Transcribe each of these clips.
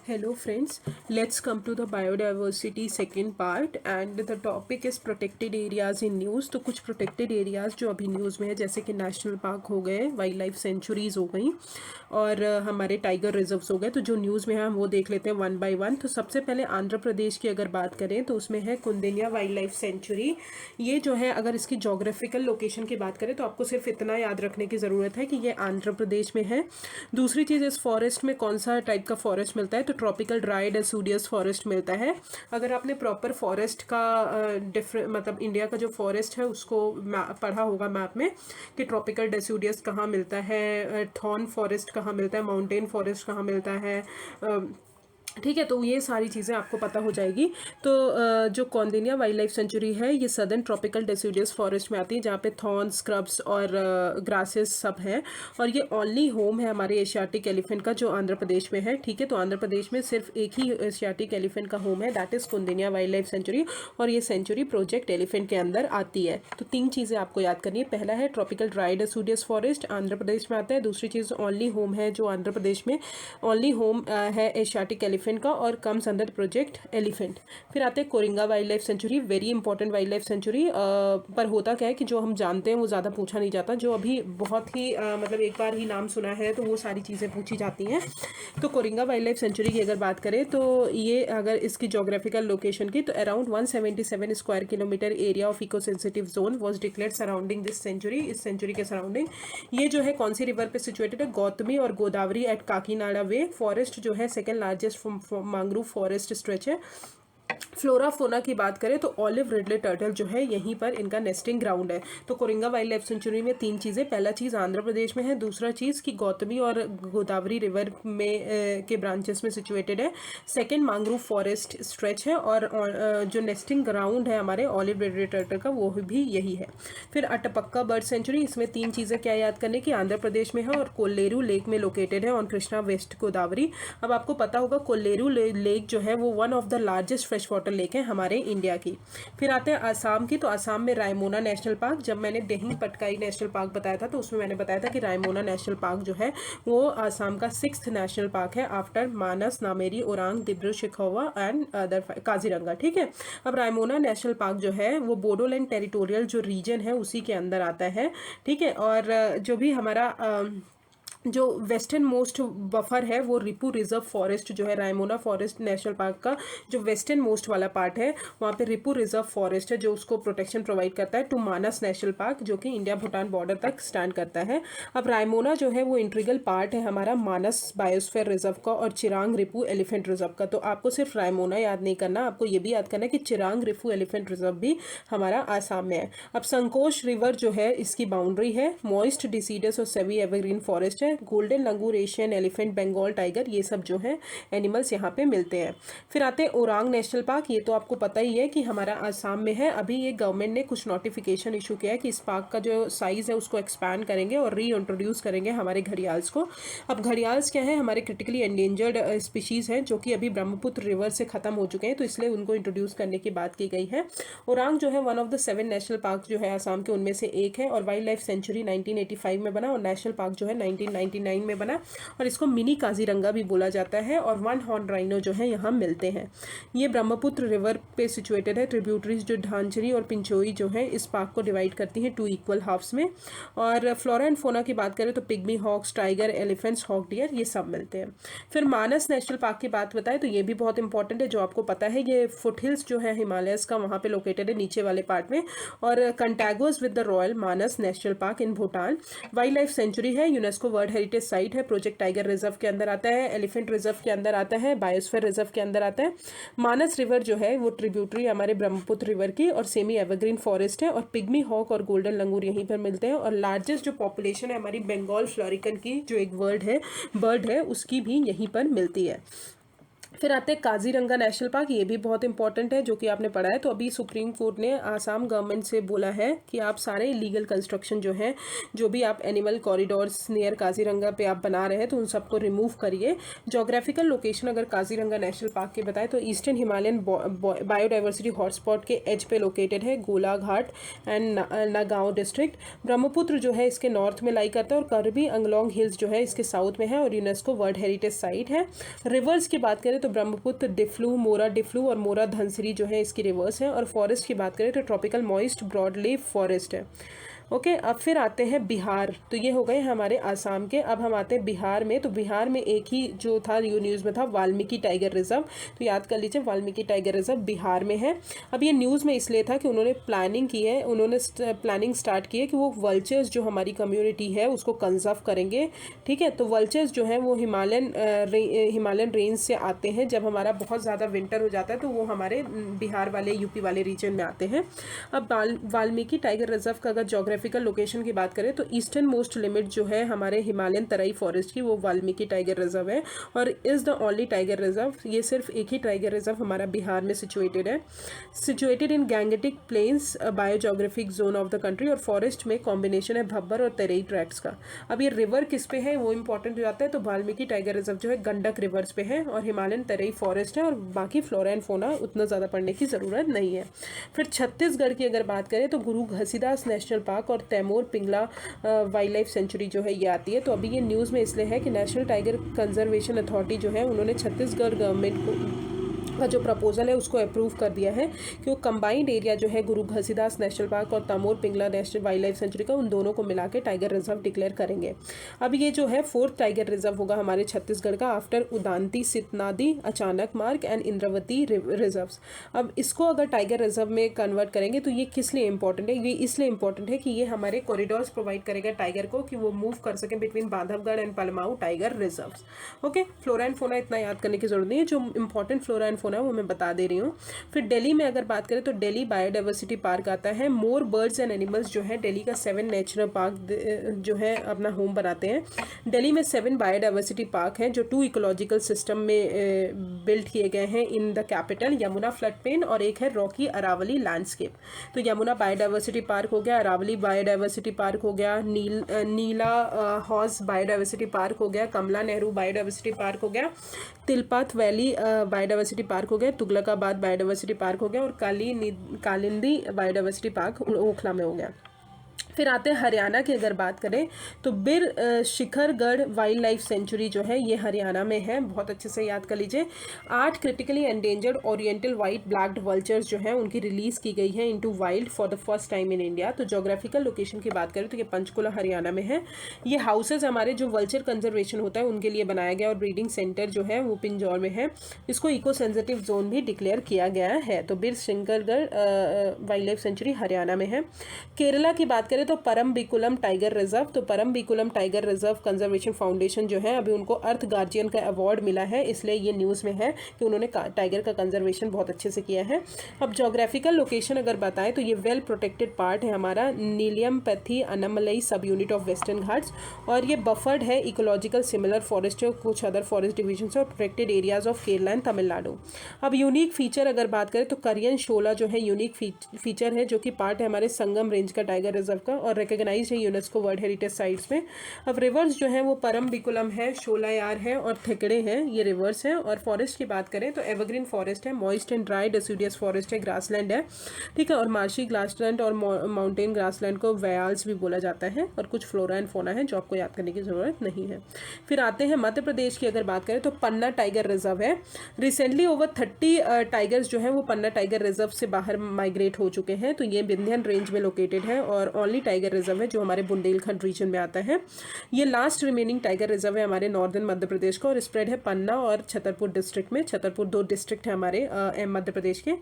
Hello friends, let's come to the biodiversity second part and the topic is protected areas in news। तो कुछ protected areas जो अभी news में है जैसे कि नेशनल पार्क हो गए, वाइल्ड लाइफ सेंचुरीज हो गई और हमारे टाइगर रिजर्व्स हो गए। तो जो न्यूज़ में है हम वो देख लेते हैं वन बाय वन। तो सबसे पहले आंध्र प्रदेश की अगर बात करें तो उसमें है कुंदिन्या वाइल्ड लाइफ सेंचुरी। ये जो है अगर इसकी जोग्राफिकल लोकेशन की बात करें तो आपको सिर्फ इतना याद रखने की ज़रूरत है कि ये आंध्र प्रदेश में है। दूसरी चीज़, इस फॉरेस्ट में कौन सा टाइप का फॉरेस्ट मिलता है, तो ट्रॉपिकल ड्राई डेसिडुअस फॉरेस्ट मिलता है। अगर आपने प्रॉपर फॉरेस्ट का डिफरेंट मतलब इंडिया का जो फॉरेस्ट है उसको पढ़ा होगा मैप में कि ट्रॉपिकल डेसिडुअस कहाँ मिलता है, थॉर्न फॉरेस्ट कहाँ मिलता है, माउंटेन फॉरेस्ट कहाँ मिलता है, ठीक है। तो ये सारी चीज़ें आपको पता हो जाएगी। तो जो कौंडिन्या वाइल्ड लाइफ सेंचुरी है ये सदर्न ट्रॉपिकल डेसिडुअस फॉरेस्ट में आती है जहाँ पे थॉर्न, स्क्रब्स और ग्रासेस सब हैं। और ये ओनली होम है हमारे एशियाटिक एलिफेंट का जो आंध्र प्रदेश में है, ठीक है। तो आंध्र प्रदेश में सिर्फ एक ही एशियाटिक एलिफेंट का होम है, that is Koundinya wild life sanctuary. और ये सेंचुरी प्रोजेक्ट एलिफेंट के अंदर आती है। तो तीन चीज़ें आपको याद करनी है। पहला है tropical dry deciduous forest Andhra Pradesh में आता है। दूसरी चीज़ ओनली होम है जो आंध्र प्रदेश में ओनली होम है एशियाटिक एलिफेंट का और कम्स अंडर प्रोजेक्ट एलिफेंट। फिर आते हैं Coringa wild life sanctuary, very important wild life sanctuary. पर होता क्या है कि जो हम जानते हैं वो ज़्यादा पूछा नहीं जाता, जो अभी बहुत ही मतलब एक बार ही नाम सुना है तो वो सारी चीज़ें पूछी जाती हैं। तो कोरिंगा वाइल्ड लाइफ सेंचुरी की अगर बात करें तो ये अगर इसकी जोग्राफिकल लोकेशन की तो around 177 square kilometre area of eco sensitive zone was declared surrounding this sanctuary. इस सेंचुरी के सराउंडिंग ये जो है कौन सी रिवर पे सिचुएटेड है, गौतमी और गोदावरी एट काकीनाडा वे। फॉरेस्ट जो है second largest mangrove forest stretch है। फ्लोरा फोना की बात करें तो ऑलिव रिडले टर्टल जो है यहीं पर इनका नेस्टिंग ग्राउंड है। तो कोरिंगा वाइल्ड लाइफ सेंचुरी में तीन चीज़ें, पहला चीज़ आंध्र प्रदेश में है, दूसरा चीज़ कि गौतमी और गोदावरी रिवर में के ब्रांचेस में सिचुएटेड है, सेकंड मैंग्रोव फॉरेस्ट स्ट्रेच है और जो नेस्टिंग ग्राउंड है हमारे ऑलिव रिडले टर्टल का वो भी यही है। फिर अटपक्का बर्ड सेंचुरी, इसमें तीन चीज़ें क्या याद करने की, आंध्र प्रदेश में है और कोल्लेरू लेक में लोकेटेड है ऑन कृष्णा वेस्ट गोदावरी। अब आपको पता होगा कोल्लेरू लेक जो है वो one of the largest fresh water lake है हमारे इंडिया की। फिर आते हैं आसाम की, तो आसाम में रायमोना नेशनल पार्क। जब मैंने दिहिंग पटकाई नेशनल पार्क बताया था तो उसमें मैंने बताया था कि रायमोना नेशनल पार्क जो है वो आसाम का 6th नेशनल पार्क है after Manas, Nameri, Orang, Dibru Saikhowa and other Kaziranga, ठीक है। अब रायमोना नेशनल पार्क जो है वो बोडोलैंड टेरिटोरियल जो रीजन है उसी के अंदर आता है, ठीक है। और जो भी हमारा जो वेस्टर्न मोस्ट बफर है वो रिपू रिजर्व फॉरेस्ट जो है रायमोना फॉरेस्ट नेशनल पार्क का जो वेस्टर्न मोस्ट वाला पार्ट है वहाँ पे रिपू रिजर्व फॉरेस्ट है जो उसको प्रोटेक्शन प्रोवाइड करता है टू मानस नेशनल पार्क जो कि इंडिया भूटान बॉर्डर तक स्टैंड करता है। अब रायमोना जो है वो इंट्रीगल पार्ट है हमारा मानस बायोस्फीयर रिजर्व का और चिरांग रिपू एलिफेंट रिजर्व का। तो आपको सिर्फ रायमोना याद नहीं करना, आपको ये भी याद करना है कि चिरांग रिपू एलिफेंट रिजर्व भी हमारा आसाम में है। अब संकोश रिवर जो है इसकी बाउंड्री है, मॉइस्ट डिसीडस और सेवी एवरग्रीन फॉरेस्ट है, गोल्डन लंगूर, एशियन एलिफेंट, बंगाल टाइगर, ये सब जो है एनिमल्स यहाँ पे मिलते हैं। फिर आते हैं ओरांग नेशनल पार्क, ये तो आपको पता ही है कि हमारा आसाम में है। अभी ये गवर्नमेंट ने कुछ नोटिफिकेशन इशू किया है कि इस पार्क का जो साइज़ है उसको एक्सपैंड करेंगे और री इंट्रोड्यूस करेंगे हमारे घड़ियाल्स को। अब घड़ियाल्स क्या है, हमारे क्रिटिकली एंडेंजर्ड स्पीशीज़ हैं जो कि अभी ब्रह्मपुत्र रिवर से ख़त्म हो चुके हैं, तो इसलिए उनको इंट्रोड्यूस करने की बात की गई है। ओरांग जो है one of the 7 national park जो है आसाम के उनमें से एक है और वाइल्ड लाइफ सेंचुरी 1985 में बना और नेशनल पार्क जो है 1999 में बना और इसको मिनी काजीरंगा भी बोला जाता है और वन हॉर्न राइनो जो है यहाँ मिलते हैं। ये ब्रह्मपुत्र रिवर पे सिचुएटेड है। ट्रिब्यूटरीज जो ढांचरी और पिंचोई जो है इस पार्क को डिवाइड करती हैं 2 इक्वल हाफ्स में। और फ्लोरा एंड फोना की बात करें तो pygmy hogs, tiger, elephants, hog deer, ये सब मिलते हैं। फिर मानस नेशनल पार्क की बात बताएं तो ये भी बहुत इंपॉर्टेंट है, जो आपको पता है ये फुट हिल्स जो है हिमालयस का वहाँ पे लोकेटेड है नीचे वाले पार्ट में और contiguous with the royal Manas national park in Bhutan. Wild life sanctuary है, यूनेस्को वर्ल्ड हेरिटेज साइट है, प्रोजेक्ट टाइगर रिजर्व के अंदर आता है, एलिफेंट रिजर्व के अंदर आता है, बायोस्फीयर रिजर्व के अंदर आता है। मानस रिवर जो है वो ट्रिब्यूटरी हमारे ब्रह्मपुत्र रिवर की और सेमी एवरग्रीन फॉरेस्ट है और पिग्मी हॉक और गोल्डन लंगूर यहीं पर मिलते हैं और लार्जेस्ट जो पॉपुलेशन है हमारी बंगाल फ्लोरिकन की जो एक बर्ड है उसकी भी यहीं पर मिलती है। फिर आते हैं काजीरंगा नेशनल पार्क, ये भी बहुत इंपॉर्टेंट है जो कि आपने पढ़ा है। तो अभी सुप्रीम कोर्ट ने आसाम गवर्नमेंट से बोला है कि आप सारे इलीगल कंस्ट्रक्शन जो है, जो भी आप एनिमल कॉरिडोर्स नियर काजीरंगा पे आप बना रहे हैं, तो उन सबको रिमूव करिए। जोग्राफिकल लोकेशन अगर काजीरंगा नेशनल पार्क की बताएं तो ईस्टर्न हिमालयन बायोडाइवर्सिटी हॉटस्पॉट के एज पे लोकेटेड है, गोलाघाट एंड नागांव डिस्ट्रिक्ट। ब्रह्मपुत्र जो है इसके नॉर्थ में लाई करता है और कार्बी अंगलोंग हिल्स जो है इसके साउथ में है और यूनेस्को वर्ल्ड हेरिटेज साइट है। रिवर्स की बात करें तो ब्रह्मपुत्र, डिफ्लू, मोरा डिफ्लू और मोरा धनसिरी जो है इसकी रिवर्स है। और फॉरेस्ट की बात करें तो ट्रॉपिकल मॉइस्ट ब्रॉडलीफ फॉरेस्ट है। ओके, अब फिर आते हैं बिहार। तो ये हो गए हमारे आसाम के। अब हम आते हैं बिहार में। तो बिहार में एक ही जो था न्यूज़ में था, वाल्मीकि टाइगर रिजर्व। तो याद कर लीजिए, वाल्मीकि टाइगर रिजर्व बिहार में है। अब ये न्यूज़ में इसलिए था कि उन्होंने प्लानिंग की है, उन्होंने प्लानिंग स्टार्ट की है कि वो वल्चर्स जो हमारी कम्युनिटी है उसको कंजर्व करेंगे। ठीक है, तो वल्चर्स जो हैं वो हिमालयन रेंज से आते हैं। जब हमारा बहुत ज़्यादा विंटर हो जाता है तो वो हमारे बिहार वाले, यूपी वाले रीजन में आते हैं। अब वाल्मीकि टाइगर रिजर्व का अगर जोग्राफिकल लोकेशन की बात करें तो ईस्टर्न मोस्ट लिमिट जो है हमारे हिमालयन तराई फॉरेस्ट की, वो वाल्मीकि टाइगर रिजर्व है और is the only tiger reserve. ये सिर्फ एक ही टाइगर रिजर्व हमारा बिहार में सिचुएटेड है। Situated in Gangetic plains, biogeographic zone of the country. और फॉरेस्ट में कॉम्बिनेशन है भब्बर और तराई ट्रैक्ट्स का। अब ये रिवर किस पे है वो इंपॉर्टेंट हो जाता है। तो वाल्मीकि टाइगर रिजर्व जो है गंडक रिवर्स पे है और हिमालयन तराई फॉरेस्ट है और बाकी फ्लोरा एंड फोना उतना ज़्यादा पढ़ने की ज़रूरत नहीं है। फिर छत्तीसगढ़ की अगर बात करें तो गुरु घसीदास नेशनल पार्क और Tamor Pingla wild life sanctuary जो है ये आती है। तो अभी ये न्यूज़ में इसलिए है कि नेशनल टाइगर कंजर्वेशन अथॉरिटी जो है उन्होंने छत्तीसगढ़ गवर्नमेंट को का जो प्रपोजल है उसको अप्रूव कर दिया है कि वो कंबाइंड एरिया जो है गुरु घसीदास नेशनल पार्क और Tamor Pingla national wild life sanctuary का, उन दोनों को मिला के टाइगर रिजर्व डिक्लेयर करेंगे। अब ये जो है 4th टाइगर रिजर्व होगा हमारे छत्तीसगढ़ का, आफ्टर उदांती, सितनादी, अचानक मार्ग एंड इंद्रावती रिजर्व्स। अब इसको अगर टाइगर रिजर्व में कन्वर्ट करेंगे तो ये किस लिए इंपॉर्टेंट है? ये इसलिए इंपॉर्टेंट है कि ये हमारे कॉरिडोर्स प्रोवाइड करेगा टाइगर को कि वो मूव कर सके between Bandhavgarh and Palamau tiger reserve. Okay, flora and fauna इतना याद करने की जरूरत नहीं है, जो इंपॉर्टेंट फ्लोरा एंड फोना है वो मैं बता दे रही हूँ। फिर दिल्ली में अगर बात करें तो दिल्ली बायोडाइवर्सिटी पार्क आता है। मोर बर्ड्स एंड एनिमल्स जो है दिल्ली का 7 नेचुरल पार्क जो है अपना होम बनाते हैं। दिल्ली में 7 बायोडाइवर्सिटी पार्क हैं जो 2 इकोलॉजिकल सिस्टम में बिल्ड किए गए हैं in the capital, Yamuna flood plain और एक है रॉकी अरावली लैंडस्केप। तो यमुना बायोडाइवर्सिटी पार्क हो गया, अरावली बायोडाइवर्सिटी पार्क हो गया, नीला हॉर्स बायोडाइवर्सिटी पार्क हो गया, कमला नेहरू बायोडाइवर्सिटी पार्क हो गया, तिलपाथ वैली बायोडाइवर्सिटी पार्क हो गया, तुगलकाबाद बायोडाइवर्सिटी पार्क हो गया और कालिंदी बायोडाइवर्सिटी पार्क ओखला में हो गया। फिर आते हैं हरियाणा की अगर बात करें तो बिर शिखरगढ़ वाइल्ड लाइफ सेंचुरी जो है ये हरियाणा में है, बहुत अच्छे से याद कर लीजिए। 8 critically endangered oriental white blacked vultures जो हैं उनकी रिलीज की गई है into wild for the first time in India. तो जोग्राफिकल लोकेशन की बात करें तो ये पंचकुला हरियाणा में है। ये हाउसेज हमारे जो वल्चर कंजर्वेशन होता है उनके लिए बनाया गया और ब्रीडिंग सेंटर जो है वो पिंजौर में है। इसको इको सेंसिटिव जोन भी डिक्लेयर किया गया है। तो बिर शिखरगढ़ वाइल्ड लाइफ सेंचुरी हरियाणा में है। केरला की बात करें तो परम्बिकुलम टाइगर रिजर्व। तो Parambikulam tiger reserve conservation foundation जो है अभी उनको अर्थ गार्जियन का अवार्ड मिला है, इसलिए ये न्यूज़ में है कि उन्होंने टाइगर का कंजर्वेशन बहुत अच्छे से किया है। अब जोग्राफिकल लोकेशन अगर बताएं तो ये वेल प्रोटेक्टेड पार्ट है हमारा नीलियम पैथी अनमलई सब यूनिट ऑफ वेस्टर्न घाट्स और ये बफर्ड है इकोलॉजिकल सिमिलर फॉरेस्ट है कुछ अदर फॉरेस्ट डिविजन और protected areas of Kerala and Tamil Nadu. अब यूनिक फीचर अगर बात करें तो करियन शोला जो है यूनिक फीचर है जो कि पार्ट है हमारे संगम रेंज का टाइगर रिजर्व का और रिकॉग्नाइज्ड है यूनेस्को वर्ल्ड हेरिटेज साइट्स में। अब रिवर्स जो है वो परम्बिकुलम है, शोलायार है और थेकड़े हैं, ये रिवर्स है। और फॉरेस्ट की बात करें तो एवरग्रीन फॉरेस्ट है, moist and dry deciduous forest है, ग्रासलैंड है, ठीक है, और मार्शी ग्रासलैंड और माउंटेन ग्रासलैंड को वयाल्स भी बोला जाता है। और कुछ फ्लोरा एंड फोना है जो आपको याद करने की जरूरत नहीं है। फिर आते हैं मध्य प्रदेश की अगर बात करें तो पन्ना टाइगर रिजर्व है। रिसेंटली ओवर 30 टाइगर्स जो है वो पन्ना टाइगर रिजर्व से बाहर माइग्रेट हो चुके हैं। तो ये विंध्यन रेंज में लोकेटेड है और ओनली टाइगर रिजर्व है जो हमारे बुंदेलखंड रीजन में आता है। ये लास्ट रिमेनिंग टाइगर रिजर्व है हमारे नॉर्दर्न मध्य प्रदेश का और स्प्रेड है पन्ना और छतरपुर डिस्ट्रिक्ट में। छतरपुर 2 डिस्ट्रिक्ट है हमारे मध्य प्रदेश के।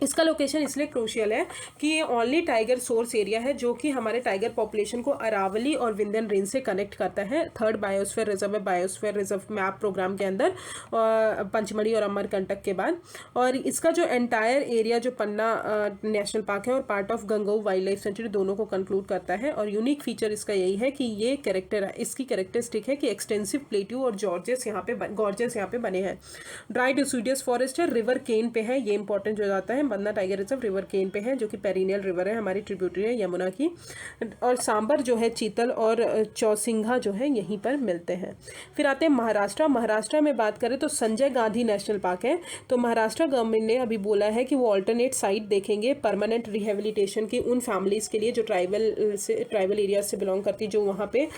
इसका लोकेशन इसलिए क्रूशियल है कि ये ओनली टाइगर सोर्स एरिया है जो कि हमारे टाइगर पॉपुलेशन को अरावली और विंध्यन रेंज से कनेक्ट करता है। 3rd बायोस्फीयर रिजर्व है बायोस्फीयर रिजर्व मैप प्रोग्राम के अंदर, पंचमढ़ी और अमरकंटक के बाद। और इसका जो एंटायर एरिया जो पन्ना नेशनल पार्क है और part of Gangoh wild life sanctuary दोनों को कंक्लूड करता है। और यूनिक फीचर इसका यही है कि ये इसकी कैरेक्टरिस्टिक है कि एक्सटेंसिव प्लेट्यू और गॉर्जेस यहाँ पे बने हैं। ड्राई डिसिडुअस फॉरेस्ट है, रिवर केन पे है, ये इंपॉर्टेंट हो जाता है। पन्ना टाइगर रिजर्व रिवर केन पे है जो कि पेरिनियल रिवर है, हमारी ट्रिब्यूटरी है यमुना की। और सांबर जो है चीतल और चौसिंघा जो है यहीं पर मिलते हैं। फिर आते हैं महाराष्ट्र में बात करें तो संजय गांधी नेशनल पार्क है। तो महाराष्ट्र गवर्नमेंट ने अभी बोला है कि वो ऑल्टरनेट साइट देखेंगे परमानेंट रिहेबिलिटेशन की उन फैमिलीज़ के लिए जो ट्राइबल एरिया से बिलोंग करती, जो वहाँ पे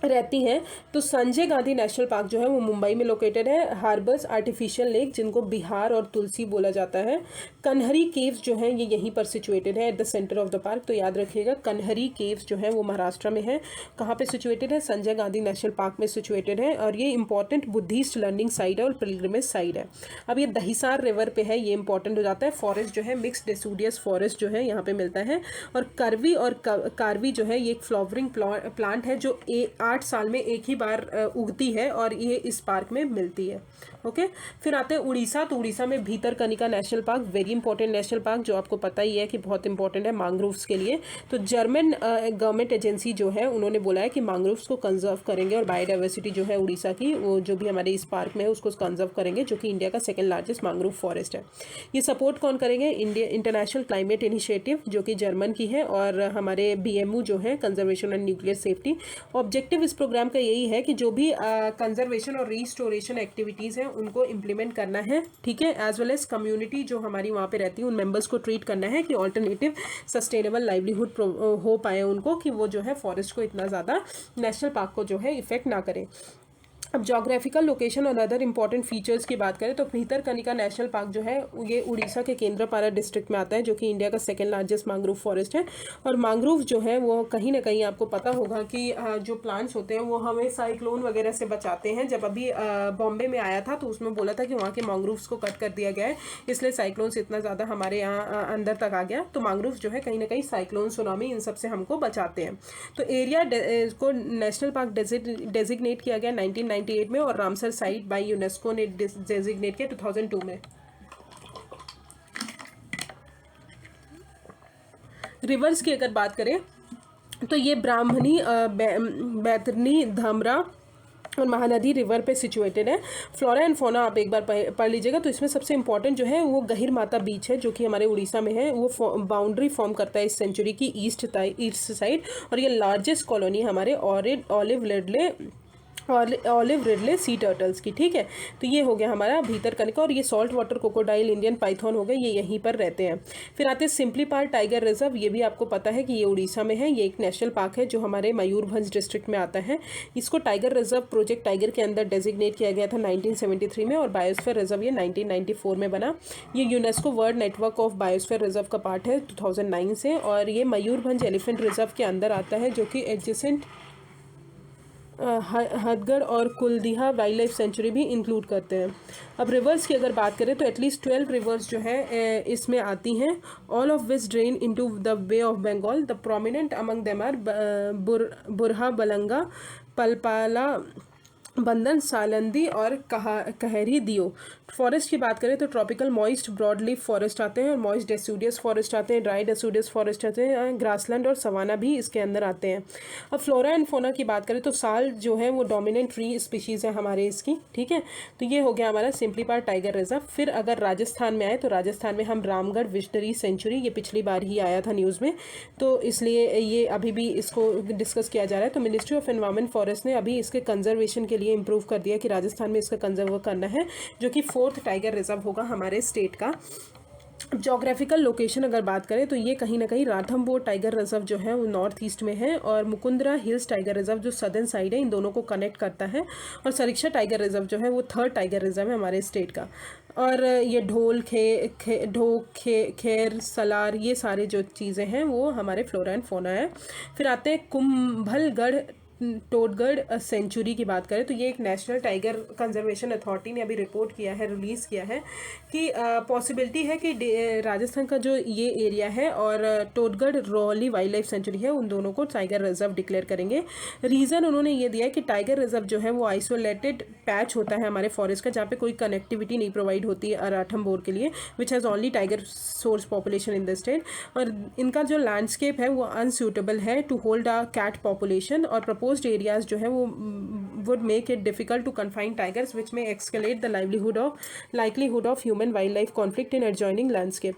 रहती हैं। तो संजय गांधी नेशनल पार्क जो है वो मुंबई में लोकेटेड है। हार्बर्स आर्टिफिशियल लेक जिनको बिहार और तुलसी बोला जाता है। कन्हरी केव्स जो हैं ये यहीं पर सिचुएटेड है at the centre of the park. तो याद रखिएगा कन्हरी केव्स जो है वो महाराष्ट्र में है। कहाँ पे सिचुएटेड है? संजय गांधी नेशनल पार्क में सिचुएटेड है। और ये इंपॉर्टेंट बुद्धिस्ट लर्निंग साइट है और पिलग्रिमेज साइट है। अब ये दहिसार रिवर पे है, ये इंपॉर्टेंट हो जाता है। फॉरेस्ट जो है मिक्स डेसिडुअस फॉरेस्ट जो है यहाँ पे मिलता है। और करवी और कारवी जो है ये एक फ्लावरिंग प्लांट है जो 8 साल में एक ही बार उगती है और ये इस पार्क में मिलती है। ओके, फिर आते हैं उड़ीसा। तो उड़ीसा में Bhitarkanika national park, very important national park जो आपको पता ही है कि बहुत इंपॉर्टेंट है मैंग्रोव्स के लिए। तो जर्मन गवर्नमेंट एजेंसी जो है उन्होंने बोला है कि मैंग्रोव्स को कंजर्व करेंगे और बायोडाइवर्सिटी जो है उड़ीसा की वो जो भी हमारे इस पार्क में है उसको कंजर्व करेंगे, जो कि इंडिया का 2nd लार्जेस्ट मैंग्रोव फॉरेस्ट है। ये सपोर्ट कौन करेंगे? इंडिया इंटरनेशनल क्लाइमेट इनिशिएटिव जो कि जर्मन की है, और हमारे BMU जो है conservation and nuclear safety. Objective इस प्रोग्राम का यही है कि जो भी कंजर्वेशन और रिस्टोरेशन एक्टिविटीज़ हैं उनको इम्प्लीमेंट करना है, ठीक है। एज वेल एज कम्युनिटी जो हमारी वहाँ पे रहती है उन मेंबर्स को ट्रीट करना है कि ऑल्टरनेटिव सस्टेनेबल लाइवलीहुड हो पाए उनको, कि वो जो है फॉरेस्ट को इतना ज़्यादा नेशनल पार्क को जो है इफेक्ट ना करें। अब जोग्राफिकल लोकेशन और अदर इंपॉर्टेंट फीचर्स की बात करें तो भीतरकनिका नेशनल पार्क जो है ये उड़ीसा के केंद्रपाड़ा डिस्ट्रिक्ट में आता है, जो कि इंडिया का 2nd लार्जेस्ट मैंग्रोव फॉरेस्ट है। और मैंग्रोव जो है वो कहीं ना कहीं आपको पता होगा कि जो प्लांट्स होते हैं वो हमें साइक्लोन वगैरह से बचाते हैं। जब अभी बॉम्बे में आया था तो उसमें बोला था कि वहाँ के मैंग्रोव्स को कट कर दिया गया है, इसलिए साइक्लोन से इतना ज़्यादा हमारे यहाँ अंदर तक आ गया। तो मैंग्रोव जो है कहीं ना कहीं साइक्लोन, सुनामी, इन सब से हमको बचाते हैं। तो एरिया को नेशनल पार्क डेजिग्नेट किया गया 1998 में, और रामसर साइट बाय यूनेस्को ने डेजिग्नेट किया 2002 में। रिवर्स की अगर बात करें तो ये ब्राह्मणी, बैतरनी, धामरा और महानदी रिवर पे सिचुएटेड है। फ्लोरा एंड फौना आप एक बार पढ़ लीजिएगा। तो इसमें सबसे इंपॉर्टेंट जो है वो गहिर माता बीच है जो कि हमारे उड़ीसा में है। वो बाउंड्री फॉर्म करता है इस सेंचुरी की ईस्ट साइड, और ये लार्जेस्ट कॉलोनी हमारे ऑलिव रिडले सी टर्टल्स की, ठीक है। तो ये हो गया हमारा भीतरकनिका। और ये salt water crocodile, Indian Python हो गए, ये यहीं पर रहते हैं। फिर आते हैं सिंपली पार्क टाइगर रिजर्व। ये भी आपको पता है कि ये उड़ीसा में है। ये एक नेशनल पार्क है जो हमारे मयूरभंज डिस्ट्रिक्ट में आता है। इसको टाइगर रिजर्व प्रोजेक्ट टाइगर के अंदर डेजिग्नेट किया गया था 1973 में, और बायोस्फीयर रिजर्व ये 1994 में बना। ये UNESCO world network of biosphere reserve का पार्ट है 2009 से। और ये मयूरभंज एलिफेंट रिजर्व के अंदर आता है जो कि एडजेसेंट हदगढ़ और कुलदीहा वाइल्ड लाइफ सेंचुरी भी इंक्लूड करते हैं। अब रिवर्स की अगर बात करें तो एटलीस्ट 12 रिवर्स जो है इसमें आती हैं, all of which drain into the Bay of Bengal. The prominent among them are Burha Balang, Palpala, Bandan, Salandi और कहरी दियो। फॉरेस्ट की बात करें तो tropical moist broadleaf forest आते हैं, और मॉइस्ट डेसिडुअस फॉरेस्ट आते हैं, ड्राई डेसिडुअस फॉरेस्ट आते हैं, ग्रासलैंड और सवाना भी इसके अंदर आते हैं। अब फ्लोरा एंड फोना की बात करें तो साल जो है वो डोमिनेंट ट्री स्पीशीज़ है हमारे इसकी, ठीक है। तो ये हो गया हमारा सिंपली पार्क टाइगर रिजर्व। फिर अगर राजस्थान में आए तो राजस्थान में हम रामगढ़ विजनरी सेंचुरी, ये पिछली बार ही आया था न्यूज़ में, तो इसलिए ये अभी भी इसको डिस्कस किया जा रहा है। तो मिनिस्ट्री ऑफ एनवायरमेंट फॉरेस्ट ने अभी इसके कंजर्वेशन के लिए इंप्रूव कर दिया कि राजस्थान में इसका कंजर्व करना है, जो कि 4th टाइगर रिजर्व होगा हमारे स्टेट का। जोग्राफिकल लोकेशन अगर बात करें तो ये कहीं ना कहीं राथमबोर टाइगर रिजर्व जो है वो नॉर्थ ईस्ट में है, और मुकुंदरा हिल्स टाइगर रिजर्व जो सदर्न साइड है इन दोनों को कनेक्ट करता है। और सरीक्षा टाइगर रिजर्व जो है वो 3rd टाइगर रिजर्व है हमारे स्टेट का। और ये ढोल, खेर, सलार, ये सारे जो चीज़ें हैं वो हमारे फ्लोरा एंड फोना है। फिर आते हैं कुंभलगढ़ टोडगढ़ सेंचुरी की बात करें तो ये एक नेशनल टाइगर कंजर्वेशन अथॉरिटी ने अभी रिपोर्ट किया है, रिलीज़ किया है कि पॉसिबिलिटी है कि राजस्थान का जो ये एरिया है और टोडगढ़ रोहली वाइल्ड लाइफ सेंचुरी है, उन दोनों को टाइगर रिजर्व डिक्लेयर करेंगे। रीज़न उन्होंने ये दिया है कि टाइगर रिजर्व जो है वो आइसोलेटेड पैच होता है हमारे फॉरेस्ट का, जहाँ पे कोई कनेक्टिविटी नहीं प्रोवाइड होती है रणथंभौर के लिए, which has only tiger source population in the state. और इनका जो लैंडस्केप है वो अनसूटेबल है to hold a cat population, और प्रपोज्ड एरियाज जो है वो would make it difficult to confine tigers which may escalate the livelihood of human wild life conflict in adjoining landscape.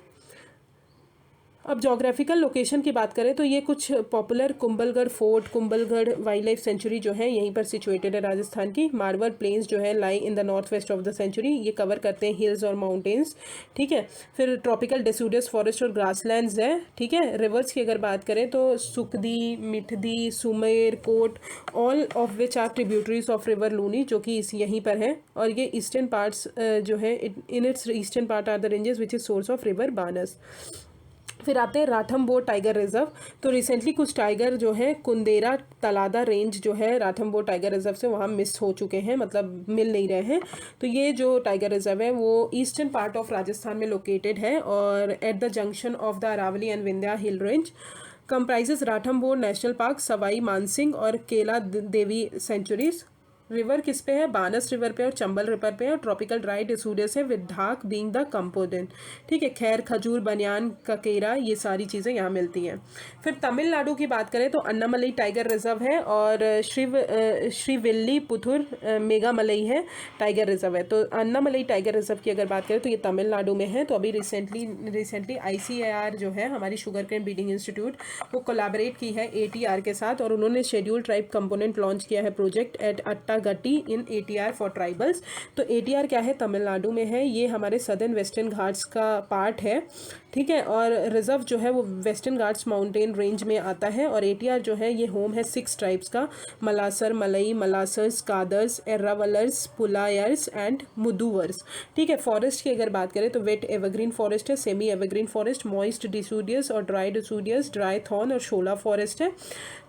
अब जोग्राफिकल लोकेशन की बात करें तो ये कुछ popular Kumbhalgarh fort, Kumbhalgarh wild life sanctuary जो है यहीं पर सिचुएटेड है राजस्थान की। मारवर प्लेन्स जो है lie in the north west of the sanctuary, ये कवर करते हैं हिल्स और माउंटेन्स, ठीक है। फिर ट्रॉपिकल डेसिडुअस फॉरेस्ट और ग्रासलैंड्स है, ठीक है। रिवर्स की अगर बात करें तो Sukhdi, Mithdi, Sumer, Kot, all of which are tributaries of river Luni, जो कि यहीं पर है। और ये ईस्टर्न पार्ट्स जो है in its eastern part are the ranges which is source of river Banas. फिर आते हैं रणथंभौर टाइगर रिजर्व। तो रिसेंटली कुछ टाइगर जो है कुंदेरा तलादा रेंज जो है रणथंभौर टाइगर रिजर्व से वहाँ मिस हो चुके हैं, मतलब मिल नहीं रहे हैं। तो ये जो टाइगर रिजर्व है वो ईस्टर्न पार्ट ऑफ राजस्थान में लोकेटेड है और at the junction of the Aravalli and Vindhya hill range. Comprises Ranthambore national park, Sawai Mansingh और केला देवी सेंचुरीज। रिवर किस पे है? बानस रिवर पे और चंबल रिवर पे, और ट्रॉपिकल ड्राई डिसूडियस है विद ढाक बीइंग द कंपोनेंट, ठीक है। खैर, खजूर, बनियान, ककेरा, ये सारी चीज़ें यहाँ मिलती हैं। फिर तमिलनाडु की बात करें तो अन्नामलई टाइगर रिजर्व है और श्रीविल्लीपुथुर मेघामलई है टाइगर रिजर्व है। तो अन्नामलई टाइगर रिजर्व की अगर बात करें तो ये तमिलनाडु में है। तो अभी रिसेंटली ICAR जो है हमारी शुगर केन ब्रीडिंग इंस्टीट्यूट, वो कोलैबोरेट की है ATR के साथ, और उन्होंने शेड्यूल ट्राइब कंपोनेंट लॉन्च किया है project at Attakatti in ATR for tribals. तो ATR क्या है? तमिलनाडु में है, ये हमारे सदर्न वेस्टर्न घाट्स का पार्ट है, ठीक है। और रिजर्व जो है वो वेस्टर्न घाट्स माउंटेन रेंज में आता है। और ATR जो है ये होम है 6 ट्राइब्स का, मलासर, मलई, मलासर्स, कादर्स, एर्रावलर्स, पुलायर्स एंड मुदुवर्स, ठीक है। फॉरेस्ट की अगर बात करें तो वेट एवरग्रीन फॉरेस्ट है, सेमी एवरग्रीन फॉरेस्ट, मॉइस्ट डिसूडियस और ड्राई डिसूडियस, ड्राई थॉर्न और शोला फॉरेस्ट है,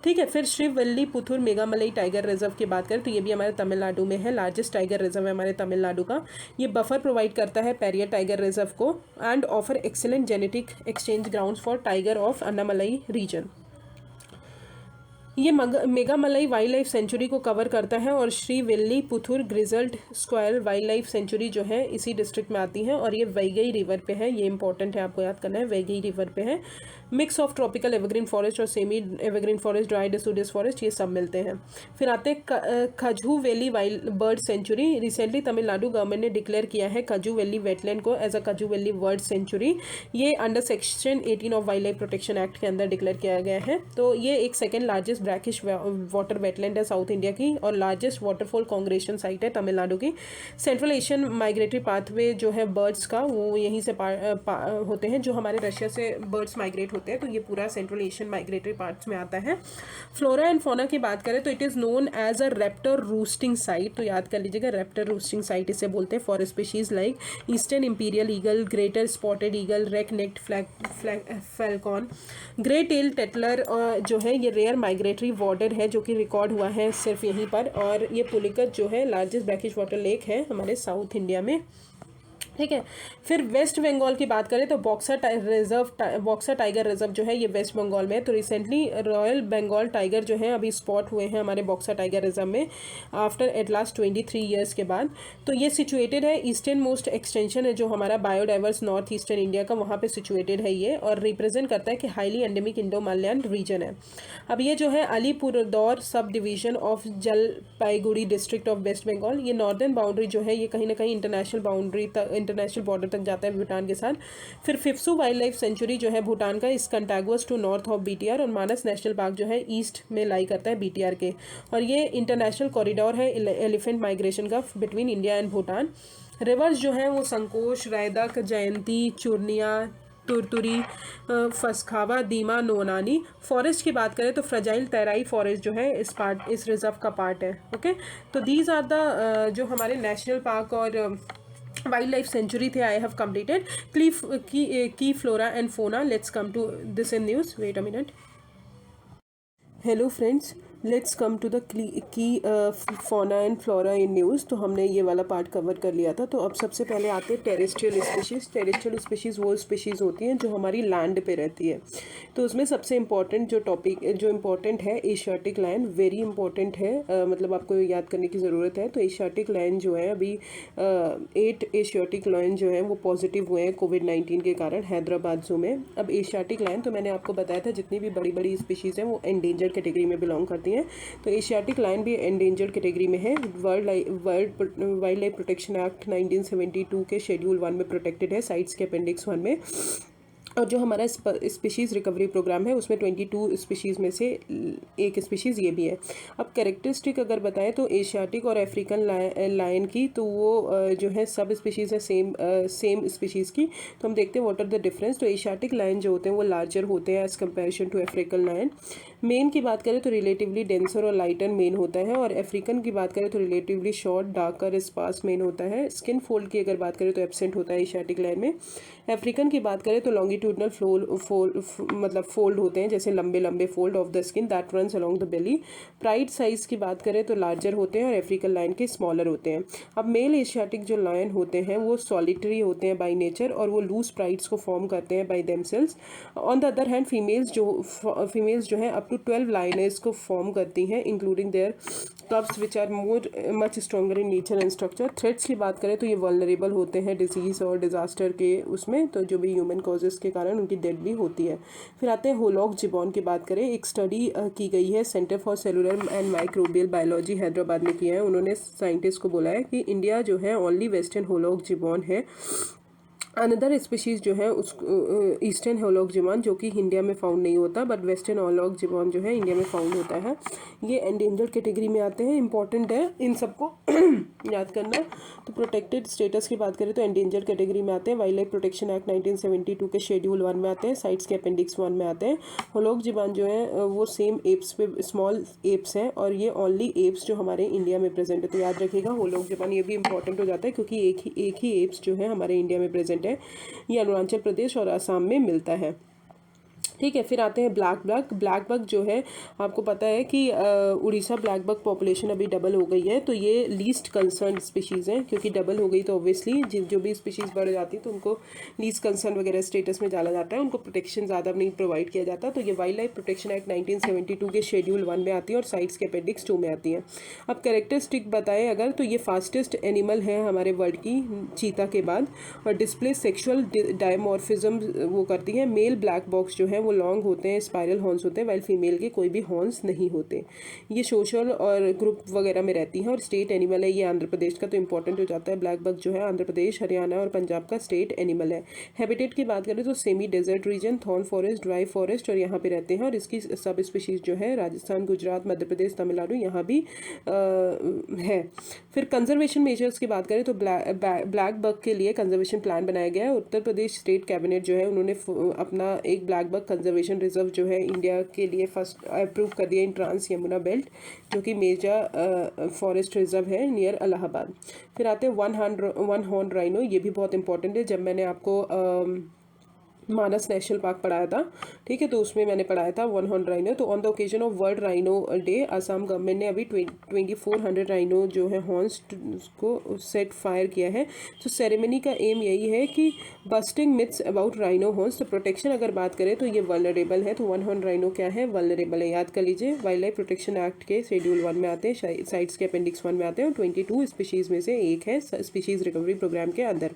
ठीक है। फिर श्रीविल्लीपुथुर मेघामलई टाइगर रिजर्व की बात करें तो ये भी हमारे तमिलनाडु में है, लार्जेस्ट टाइगर रिजर्व है हमारे तमिलनाडु का। ये बफर प्रोवाइड करता है पेरियर टाइगर रिजर्व को and offer excellent genetic exchange grounds for tiger of Anamalai region. ये मेघामलई वाइल्ड लाइफ सेंचुरी को कवर करता है और Srivilliputhur grizzled squirrel wild life sanctuary जो है इसी डिस्ट्रिक्ट में आती है और ये वैगई रिवर पे है। ये इंपॉर्टेंट है, आपको याद करना है, वैगई रिवर पे है। Mix of tropical evergreen forest और semi evergreen forest, dry डिसूडियस forest, ये सब मिलते हैं। फिर आते हैं खजू valley wild bird sanctuary. Recently Tamil Nadu government ने डिक्लेयर किया है खजू वैली वेटलैंड को as a खजू valley bird sanctuary. ये under section 18 of wild life protection act के अंदर डिक्लेयर किया गया है। तो ये एक second largest brackish water wetland है साउथ इंडिया की और लार्जेस्ट वाटरफॉल कांग्रेशन साइट है तमिलनाडु की। सेंट्रल एशियन माइग्रेटरी पाथवे जो है बर्ड्स का, वो यहीं से होते हैं, जो हमारे रशिया से बर्ड्स माइग्रेट होते हैं, तो ये पूरा सेंट्रल एशियन माइग्रेटरी पार्ट्स में आता है। फ्लोरा एंड फौना की बात करें तो it is known as a raptor roosting site. तो याद कर लीजिएगा, रेप्टर रूस्टिंग साइट इसे बोलते हैं for species like eastern imperial eagle, greater spotted eagle, red necked falcon, grey tail tattler जो है ये रेयर माइग्रेटरी वार्डर है जो कि रिकॉर्ड हुआ है सिर्फ यहीं पर। और ये पुलिकत जो है लार्जेस्ट ब्रैकिश वाटर लेक है हमारे साउथ इंडिया में, ठीक है। फिर वेस्ट बंगाल की बात करें तो बॉक्सा टाइगर रिजर्व जो है ये वेस्ट बंगाल में है। तो रिसेंटली रॉयल बंगाल टाइगर जो है अभी स्पॉट हुए हैं हमारे बॉक्सा टाइगर रिजर्व में आफ्टर एट लास्ट 23 ईयर्स के बाद। तो ये सिचुएटेड है, ईस्टर्न मोस्ट एक्सटेंशन है जो हमारा बायोडाइवर्स नॉर्थ ईस्टर्न इंडिया का, वहाँ पे सिचुएटेड है ये, और रिप्रेजेंट करता है कि highly endemic Indo Malayan region है। अब ये जो है Alipurduar sub division of Jalpaiguri district of West Bengal, ये नॉर्दर्न बाउंड्री जो है ये कहीं ना कहीं इंटरनेशनल बॉर्डर तक जाता है भूटान के साथ। फिर फिफ्सू वाइल्ड लाइफ सेंचुरी जो है भूटान का, इस कंटैगुअस टू नॉर्थ ऑफ BTR, और मानस नेशनल पार्क जो है ईस्ट में लाई करता है BTR के, और ये इंटरनेशनल कॉरिडोर है एलिफेंट माइग्रेशन का between India and Bhutan. Reverse जो है वो संकोश, रैदक, जयंती, चूर्निया, तुरतुरी, फसखावा, दीमा, नोनानी। फॉरेस्ट की बात करें तो फ्रजाइल तैराई फॉरेस्ट जो है इस रिजर्व का पार्ट है, ओके। तो दीज आर द जो हमारे नेशनल पार्क और वाइल्ड लाइफ सेंचुरी थे I have completed. Key flora and fauna, let's come to this in news. Wait a minute. Hello friends, let's come to the key fauna and flora in news. तो हमने ये वाला part cover कर लिया था। तो अब सबसे पहले आते हैं टेरेस्ट्रियल स्पीशीज़। टेरेस्ट्रियल स्पीशीज़ वो स्पीशीज़ होती हैं जो हमारी लैंड पे रहती है। तो उसमें सबसे इम्पॉर्टेंट जो टॉपिक जो इम्पॉर्टेंट है एशियाटिक लायन, वेरी इंपॉर्टेंट है, मतलब आपको याद करने की ज़रूरत है। तो एशियाटिक लायन जो है अभी 8 एशियाटिक लायन जो है वो पॉजिटिव हुए हैं कोविड-19 के कारण हैदराबाद जू में। अब एशियाटिक लायन तो मैंने आपको बताया था जितनी भी बड़ी बड़ी स्पीशीज़ हैं वो एंडेंजर्ड कैटेगरी में बिलोंग करती हैं। तो एशियाटिक लायन भी एंडेंजर्ड कैटेगरी में है। World wild life protection act 1972 के शेड्यूल 1 में प्रोटेक्टेड है, साइट्स के अपेंडिक्स 1 में। और जो हमारा स्पीशीज़ रिकवरी प्रोग्राम है उसमें 22 स्पीशीज़ में से एक स्पीशीज़ ये भी है। अब कैरेक्टरिस्टिक अगर बताएं तो एशियाटिक और अफ्रीकन लायन की तो वो जो है सब स्पीशीज़ है सेम स्पीशीज़ की। तो हम देखते हैं व्हाट आर द डिफरेंस। तो एशियाटिक लायन जो होते हैं वो लार्जर होते हैं as comparison to African lion. Mane की बात करें तो रिलेटिवली डेंसर और लाइटर मेन होता है, और अफ्रीकन की बात करें तो relatively short darker sparse mane होता है। स्किन फोल्ड की अगर बात करें तो एब्सेंट होता है एशियाटिक लायन में। अफ्रीकन की बात करें तो लॉन्गिट्यूडनल मतलब फोल्ड होते हैं, जैसे लंबे लंबे fold of the skin that runs along the belly. Pride size की बात करें तो लार्जर होते हैं और अफ्रीकन लायन के स्मॉलर होते हैं। अब मेल एशियाटिक जो लायन होते हैं वो सॉलिटरी होते हैं बाई नेचर और वो लूज प्राइड्स को फॉर्म करते हैं by themselves. On the other hand females जो हैं अप टू 12 लाइनर्स को फॉर्म करती हैं including their cubs which are much stronger in nature and structure. Threats की बात करें तो ये वल्नरेबल होते हैं डिजीज़ और डिजास्टर के उसमें, तो जो भी ह्यूमन कॉजेज़ के कारण उनकी डेथ भी होती है। फिर आते हैं होलॉक जिबॉन की बात करें। एक स्टडी की गई है centre for cellular and microbial biology Hyderabad में किया है। उन्होंने साइंटिस्ट को बोला है कि इंडिया जो है ओनली वेस्टर्न होलॉक जिबॉन है। अनदर स्पीशीज़ जो है उस ईस्टर्न होलॉक जिबॉन जो कि इंडिया में फाउंड नहीं होता, बट वेस्टर्न होलॉक जिबॉन जो है इंडिया में फाउंड होता है। ये एंडेंजर्ड कैटेगरी में आते हैं। इंपॉर्टेंट है इन सबको याद करना। तो प्रोटेक्टेड स्टेटस की बात करें तो एंडेंजर्ड कैटेगरी में आते हैं। वाइल्ड लाइफ प्रोटेक्शन एक्ट 1972 के शेड्यूल 1 में आते हैं, साइट्स के अपेंडिक्स 1 में आते हैं। होलॉक जिबॉन जो है वो सेम एप्स पे स्मॉल एप्स हैं, और ये ओनली एप्स जो हमारे इंडिया में प्रेजेंट है। तो याद रखिएगा होलॉक जिबॉन ये भी इंपॉर्टेंट हो जाता है क्योंकि एक ही एप्स जो है हमारे इंडिया में प्रेजेंट है। ये अरुणाचल प्रदेश और असम में मिलता है। ठीक है, फिर आते हैं ब्लैक बग। ब्लैक बग जो है आपको पता है कि उड़ीसा ब्लैक बग पॉपुलेशन अभी डबल हो गई है, तो ये लीस्ट कंसर्न स्पीशीज़ हैं क्योंकि डबल हो गई तो ऑब्वियसली जो भी स्पीशीज़ बढ़ जाती है तो उनको लीस्ट कंसर्न वगैरह स्टेटस में डाला जाता है, उनको प्रोटेक्शन ज़्यादा नहीं प्रोवाइड किया जाता। तो ये वाइल्ड लाइफ प्रोटेक्शन एक्ट 1972 के शेड्यूल 1 में आती है और साइट्स के अपेंडिक्स 2 में आती है। अब कैरेक्टरिस्टिक बताएं अगर तो ये फास्टेस्ट एनिमल है हमारे वर्ल्ड की चीता के बाद, और डिस्प्ले सेक्शुअल डायमॉर्फिज्म वो करती है। मेल ब्लैक बॉक्स जो है वो लॉन्ग होते हैं, स्पाइरल हॉर्न्स होते हैं, वाइल फीमेल के कोई भी हॉर्न्स नहीं होते। ये सोशल और ग्रुप वगैरह में रहती है और स्टेट एनिमल है ये आंध्र प्रदेश का, तो इंपॉर्टेंट हो जाता है। ब्लैक बग जो है आंध्र प्रदेश, हरियाणा और पंजाब का स्टेट एनिमल है। हैबिटेट की बात करें तो semi desert region, thorn forest, dry forest और यहाँ पे रहते हैं, और इसकी सब स्पीशीज़ जो है राजस्थान, गुजरात, मध्य प्रदेश, तमिलनाडु यहाँ भी है। फिर कंजर्वेशन मेजर्स की बात करें तो ब्लैक बग के लिए कंजर्वेशन प्लान बनाया गया है। उत्तर प्रदेश स्टेट कैबिनेट जो है उन्होंने अपना एक ब्लैक बग कंजर्वेशन रिजर्व जो है इंडिया के लिए फर्स्ट अप्रूव कर दिया इन ट्रांस यमुना बेल्ट, जो कि मेजर फॉरेस्ट रिजर्व है नियर इलाहाबाद। फिर आते हैं वन हॉर्न राइनो। ये भी बहुत इंपॉर्टेंट है। जब मैंने आपको मानस नेशनल पार्क पढ़ाया था, ठीक है, तो उसमें मैंने पढ़ाया था वन हॉर्न राइनो। तो on the occasion of world rhino day Assam government ने अभी 2400 राइनो जो है हॉर्न्स को सेट फायर किया है। तो सेरेमनी का एम यही है कि busting myths about rhino horns. तो प्रोटेक्शन अगर बात करें तो ये वल्नरेबल है। तो वन हॉर्न राइनो क्या है, वल्नरेबल है, याद कर लीजिए। वाइल्ड लाइफ प्रोटेक्शन एक्ट के शेड्यूल 1 में आते हैं, साइट्स के अपेंडिक्स 1 में आते हैं, और 22 स्पीशीज़ में से एक है स्पीशीज़ रिकवरी प्रोग्राम के अंदर।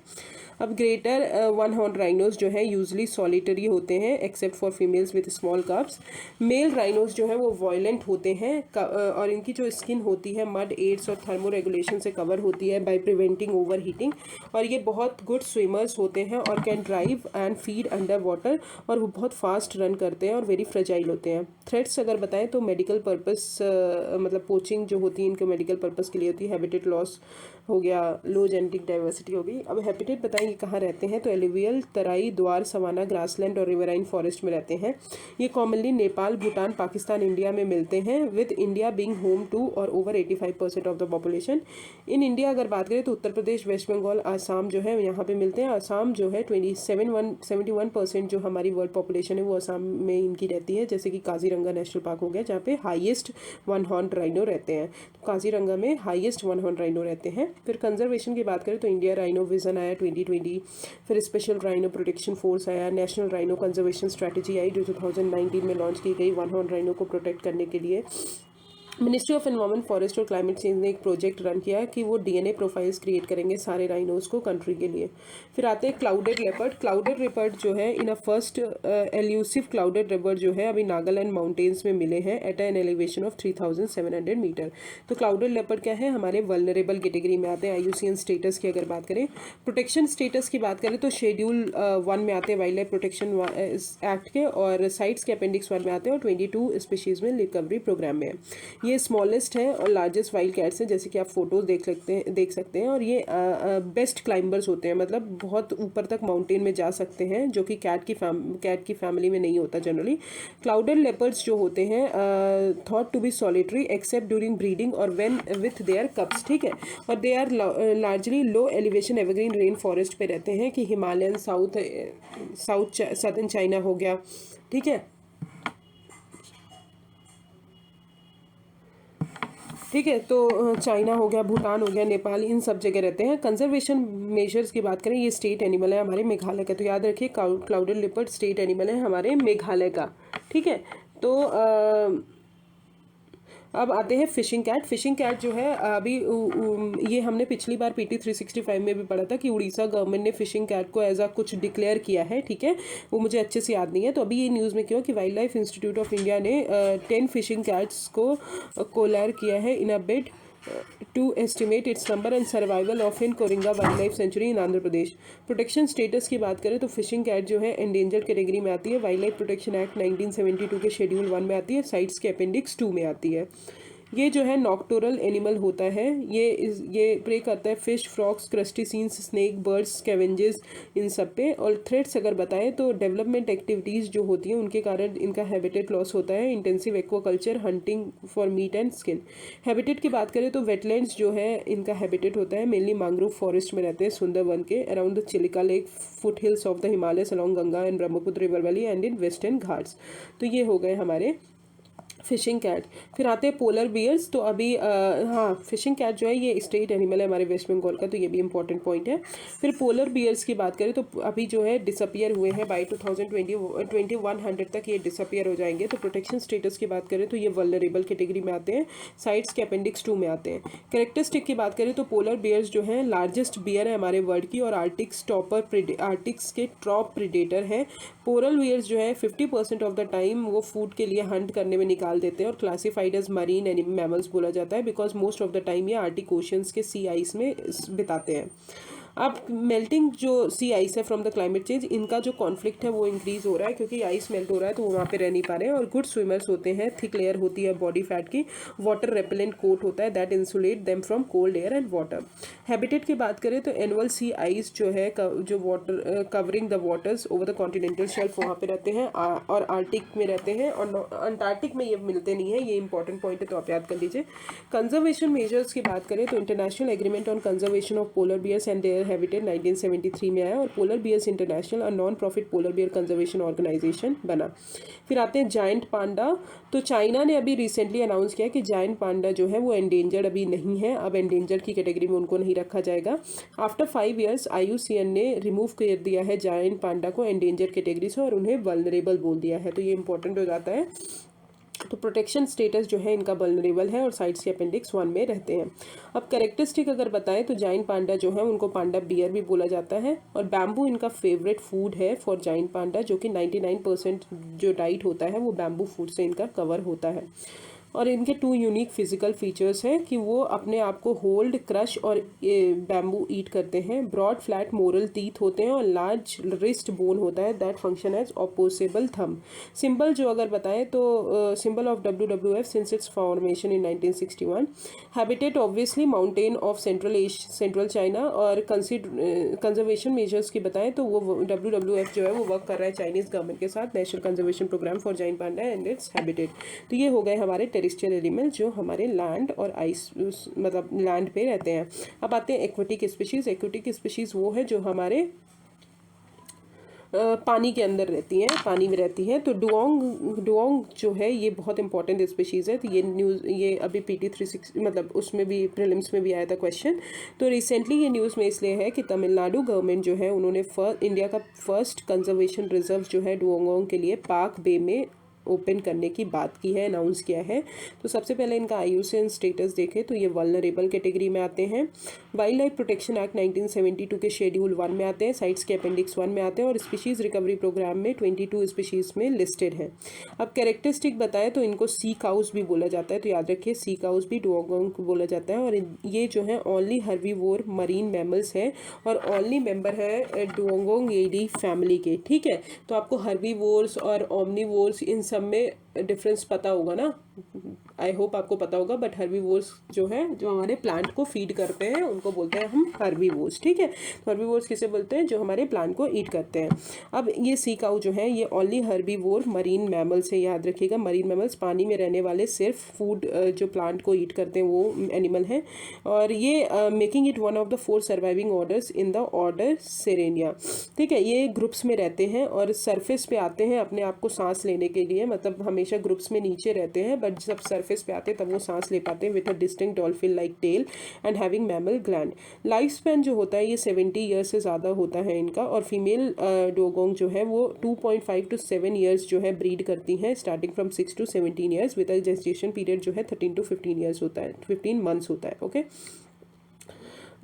अब ग्रेटर वन हॉर्न राइनोज जो है यूजली सॉलिटरी होते हैं except for females with small cubs. Male rhinos जो है वो वायलेंट होते हैं और इनकी जो स्किन होती है मड, एड्स और थर्मो रेगुलेशन से कवर होती है बाय प्रिवेंटिंग ओवर हीटिंग, और ये बहुत गुड स्विमर्स होते हैं और can drive and feed under water, और वो बहुत फास्ट रन करते हैं और वेरी फ्रेजाइल होते हैं। थ्रेट्स अगर बताएं तो मेडिकल पर्पस मतलब पोचिंग जो होती है इनको मेडिकल पर्पस के लिए होती है। हैबिटेट लॉस हो गया, लो जेनेटिक डाइवर्सिटी हो गई। अब हैबिटेट बताएं ये कहाँ रहते हैं, तो alluvial, Terai, Duar, savanna savanna, grassland और रिवराइन फॉरेस्ट में रहते हैं। ये कॉमनली नेपाल, भूटान, पाकिस्तान, इंडिया में मिलते हैं, with India being home to और over 85% of the population. In India अगर बात करें तो उत्तर प्रदेश, वेस्ट बंगाल, आसाम जो है यहाँ पे मिलते हैं। आसाम जो है 71% जो हमारी वर्ल्ड पॉपुलेशन है वो आसाम में इनकी रहती है। जैसे कि काजीरंगा नेशनल पार्क हो गया जहाँ पे हाईएस्ट वन हॉर्न राइनो रहते हैं, तो काजीरंगा में हाईएस्ट वन हॉर्न राइनो रहते हैं। फिर कंजर्वेशन की बात करें तो इंडिया राइनो विजन आया 2020, फिर स्पेशल राइनो प्रोटेक्शन फोर्स आया, नेशनल राइनो कंजर्वेशन स्ट्रैटेजी आई जो 2019 में लॉन्च की गई वन हॉर्न राइनो को प्रोटेक्ट करने के लिए। मिनिस्ट्री ऑफ एनवायरमेंट, फॉरेस्ट और क्लाइमेट चेंज ने एक प्रोजेक्ट रन किया कि वो डीएनए प्रोफाइल्स क्रिएट करेंगे सारे राइनोज को कंट्री के लिए। फिर आते हैं क्लाउडेड लेपर्ड। क्लाउडेड लेपर्ड जो है in a first elusive clouded leopard जो है अभी नागालैंड माउंटेन्स में मिले हैं at an elevation of 3700 metre. तो क्लाउडेड लेपर्ड क्या है, हमारे वल्नरेबल कैटेगरी में आते हैं। IUCN स्टेटस की अगर बात करें, प्रोटेक्शन स्टेटस की बात करें तो शेड्यूल 1 में आते हैं वाइल्ड लाइफ प्रोटेक्शन एक्ट के, और साइट्स के अपेंडिक्स 1 में आते हैं, और 22 स्पीशीज़ में रिकवरी प्रोग्राम में है। ये स्मॉलेस्ट है और लार्जेस्ट वाइल्ड कैट्स हैं, जैसे कि आप फोटोज देख सकते हैं। और ये बेस्ट क्लाइंबर्स होते हैं, मतलब बहुत ऊपर तक माउंटेन में जा सकते हैं, जो कि कैट की फैमिली में नहीं होता जनरली। क्लाउडेड लेपर्ड्स जो होते हैं thought to be solitary except during breeding और व्हेन विथ देयर कप्स, ठीक है। और they are largely low elevation evergreen rainforest पे रहते हैं, कि हिमालयन, सदर्न चाइना हो गया, ठीक है, ठीक है। तो चाइना हो गया, भूटान हो गया, नेपाल, इन सब जगह रहते हैं। कंजर्वेशन मेजर्स की बात करें, ये स्टेट एनिमल है हमारे मेघालय का, तो याद रखिए क्लाउडेड लेपर्ड स्टेट एनिमल है हमारे मेघालय का, ठीक है। तो अब आते हैं फिशिंग कैट। फिशिंग कैट जो है अभी ये हमने पिछली बार PT 365 में भी पढ़ा था कि उड़ीसा गवर्नमेंट ने फिशिंग कैट को एज अ कुछ डिक्लेयर किया है, ठीक है, वो मुझे अच्छे से याद नहीं है। तो अभी ये न्यूज़ में क्यों कि wild life institute of India ने 10 फिशिंग कैट्स को कोलैर किया है in a bid to estimate its number and survival of in Coringa wild life sanctuary in Andhra Pradesh. Protection status की बात करें तो फिशिंग कैट जो है एंडेंजर्ड कैटेगरी में आती है, वाइल्ड लाइफ प्रोटेक्शन एक्ट 1972 के शेड्यूल 1 में आती है, साइट्स के अपेंडिक्स 2 में आती है। ये जो है नॉक्टोरल एनिमल होता है, ये प्रे करता है fish, frogs, crustaceans, snake, birds, scavengers, इन सब पे। और थ्रेट्स अगर बताएं तो डेवलपमेंट एक्टिविटीज़ जो होती हैं उनके कारण इनका हैबिटेट लॉस होता है, intensive aquaculture, hunting for meet and skin. Habitat की बात करें तो वेटलैंड्स जो है इनका हैबिटेट होता है, मेनली मैंग्रोव फॉरेस्ट में रहते हैं, सुंदरवन के around the Chilika lake, foot hills of the Himalayas along Ganga and Brahmaputra river valley and in western Ghats. तो ये हो गए हमारे फिशिंग कैट। फिर आते हैं पोलर बियर्स। तो अभी हाँ, फिशिंग कैट जो है ये स्टेट एनिमल है हमारे वेस्ट बंगाल का, तो ये भी इंपॉर्टेंट पॉइंट है। फिर पोलर बियर्स की बात करें तो अभी जो है डिसअपियर हुए हैं, बाई 2100 तक ये डिसअपियर हो जाएंगे। तो प्रोटेक्शन स्टेटस की बात करें तो ये वल्नरेबल कैटेगरी में आते हैं, साइट्स के अपेंडिक्स 2 में आते हैं। कैरेक्टरिस्टिक की बात करें तो पोलर बियर्स जो हैं लार्जेस्ट बियर है हमारे वर्ल्ड की, और आर्टिक्स के टॉप प्रीडेटर हैं। पोलर बियर्स जो है 50% ऑफ द टाइम वो फूड के लिए हंट करने में निकाल देते हैं, और क्लासिफाइड एज मरीन मैमल्स बोला जाता है, because most of the time ये आर्टिक ओशियंस के सी आइस में बिताते हैं। अब मेल्टिंग जो सी आइस है फ्रॉम द क्लाइमेट चेंज, इनका जो कॉन्फ्लिक्ट है वो इंक्रीज हो रहा है, क्योंकि आइस मेल्ट हो रहा है तो वो वहाँ पे रह नहीं पा रहे हैं। और गुड स्विमर्स होते हैं, थिक लेयर होती है बॉडी फैट की, वाटर रेपेलेंट कोट होता है that insulate them from cold air and water. Habitat की बात करें तो एनुअल सी आइस जो है जो water covering the waters over the continental shelf वहाँ पे रहते हैं, और आर्टिक में रहते हैं, और अंटार्कटिक में ये मिलते नहीं है। ये इंपॉर्टेंट पॉइंट है तो आप याद कर लीजिए। कंजर्वेशन मेजर्स की बात करें तो international agreement on conservation of polar bears and their habitat 1973 में आया, और पोलर बियर्स इंटरनेशनल और non profit polar bear conservation organisation बना। फिर आते हैं जायंट पांडा। तो चाइना ने अभी रिसेंटली अनाउंस किया कि जायंट पांडा जो है वो एंडेंजर्ड अभी नहीं है, अब एंडेंजर्ड की कैटेगरी में उनको नहीं रखा जाएगा। आफ्टर 5 years IUCN ने रिमूव कर दिया है जायंट पांडा को एंडेंजर्ड कैटेगरी से, और उन्हें वल्नरेबल बोल दिया है, तो ये इंपॉर्टेंट हो जाता है। तो प्रोटेक्शन स्टेटस जो है इनका वल्नरेबल है, और साइट्स के अपेंडिक्स 1 में रहते हैं। अब कैरेक्टरिस्टिक अगर बताएं तो जाइंट पांडा जो है उनको पांडा बियर भी बोला जाता है, और बैम्बू इनका फेवरेट फूड है फॉर जाइंट पांडा, जो कि 99% जो डाइट होता है वो बैम्बू फूड से इनका कवर होता है। और इनके 2 यूनिक फिजिकल फीचर्स हैं कि वो अपने आप को होल्ड, क्रश और बैम्बू ईट करते हैं। ब्रॉड फ्लैट मोरल टीथ होते हैं और लार्ज रिस्ट बोन होता है that function as opposable thumb. Symbol जो अगर बताएं तो symbol of WWF since its formation in 1961। Habitat obviously mountain of central China. और कंजर्वेशन मेजर्स की बताएं तो वो WWF जो है वो वर्क कर रहा है चाइनीज़ गवर्नमेंट के साथ, national conservation programme for giant panda and its habitat. तो ये हो गए हमारे टेरेस्ट्रियल एनिमल जो हमारे लैंड और आइस मतलब लैंड पे रहते हैं। अब आते हैं एक्वेटिक स्पीशीज़। एक्वेटिक स्पीशीज़ वो है जो हमारे पानी के अंदर रहती हैं, पानी में रहती हैं। तो डुओंग जो है ये बहुत इंपॉर्टेंट स्पीशीज़ है। तो ये न्यूज़ ये अभी PT 360 मतलब उसमें भी प्रीलिम्स में भी आया था क्वेश्चन। तो रिसेंटली ये न्यूज़ में इसलिए है कि तमिलनाडु गवर्नमेंट जो है उन्होंने इंडिया का फर्स्ट कंजर्वेशन रिजर्व जो है डुओंगोंग के लिए पाक बे में ओपन करने की बात की है, अनाउंस किया है। तो सबसे पहले इनका IUCN स्टेटस देखें तो ये वल्नरेबल कैटेगरी में आते हैं। वाइल्ड लाइफ प्रोटेक्शन एक्ट 1972 के शेड्यूल 1 में आते हैं, साइट्स के अपेंडिक्स 1 में आते हैं और स्पीशीज़ रिकवरी प्रोग्राम में 22 स्पीशीज़ में लिस्टेड है। अब कैरेक्टरिस्टिक बताएं तो इनको सी काउस भी बोला जाता है, तो याद रखिए सी काउस भी डुओंगोंग को बोला जाता है। और ये जो है ओनली हर्बीवोर मरीन मैमल्स है और ओनली मेंबर है डुओंगोंगेडी फैमिली के। ठीक है, तो आपको हर्बीवोर्स और ओमनीवोर्स इन सब में डिफरेंस पता होगा ना, आई होप आपको पता होगा। बट हर्बीवोर्स जो है जो हमारे प्लांट को फीड करते हैं उनको बोलते हैं हम हर्बीवोर्स। ठीक है, तो हर्बीवोर्स किसे बोलते हैं, जो हमारे प्लांट को ईट करते हैं। अब ये सी काऊ जो है ये ओनली हर्बीवोर मरीन मैमल्स है, याद रखिएगा। मरीन मैमल्स पानी में रहने वाले सिर्फ फूड जो प्लांट को ईट करते हैं वो एनिमल हैं। और ये making it one of the 4 surviving orders in the order Sirenia. ठीक है, ये ग्रुप्स में रहते हैं और सरफेस पे आते हैं अपने आप को सांस लेने के लिए, मतलब हमेशा ग्रुप्स में नीचे रहते हैं बट जब सरफेस पे आते हैं तब वो सांस ले पाते हैं with a distinct dolphin like tail and having mammal gland. Lifespan जो होता है ये 70 ईयर्स से ज़्यादा होता है इनका। और फीमेल डोगोंग जो है वो 2.5 to 7 ईयर्स जो है ब्रीड करती हैं, starting from 6 to 17 years with a gestation period जो है 13 to 15 ईयर्स होता है, 15 मंथ्स होता है। ओके,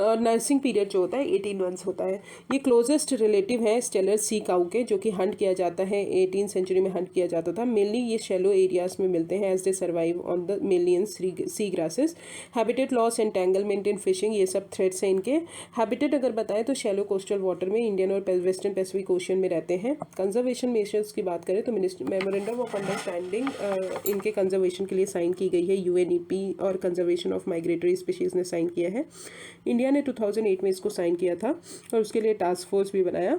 और नर्सिंग पीरियड जो होता है 18 मंथ्स होता है। ये क्लोजेस्ट रिलेटिव है स्टेलर सी काऊ के, जो कि हंट किया जाता है 18th सेंचुरी में हंट किया जाता था। मेनली ये शैलो एरियाज में मिलते हैं as they survive on the mainly in seagrasses. Habitat loss, entanglement in fishing, ये सब थ्रेट्स हैं इनके। हैबिटेट अगर बताएं तो शैलो कोस्टल वाटर में इंडियन और वेस्टर्न पैसिफिक ओशन में रहते हैं। कंजर्वेशन मेजर्स की बात करें तो मेमोरेंडम ऑफ अंडरस्टैंडिंग इनके कंजर्वेशन के लिए साइन की गई है, UNEP और कंजर्वेशन ऑफ माइग्रेटरी स्पीशीज़ ने साइन किया है। इंडिया ने 2008 में इसको साइन किया था और उसके लिए टास्क फोर्स भी बनाया।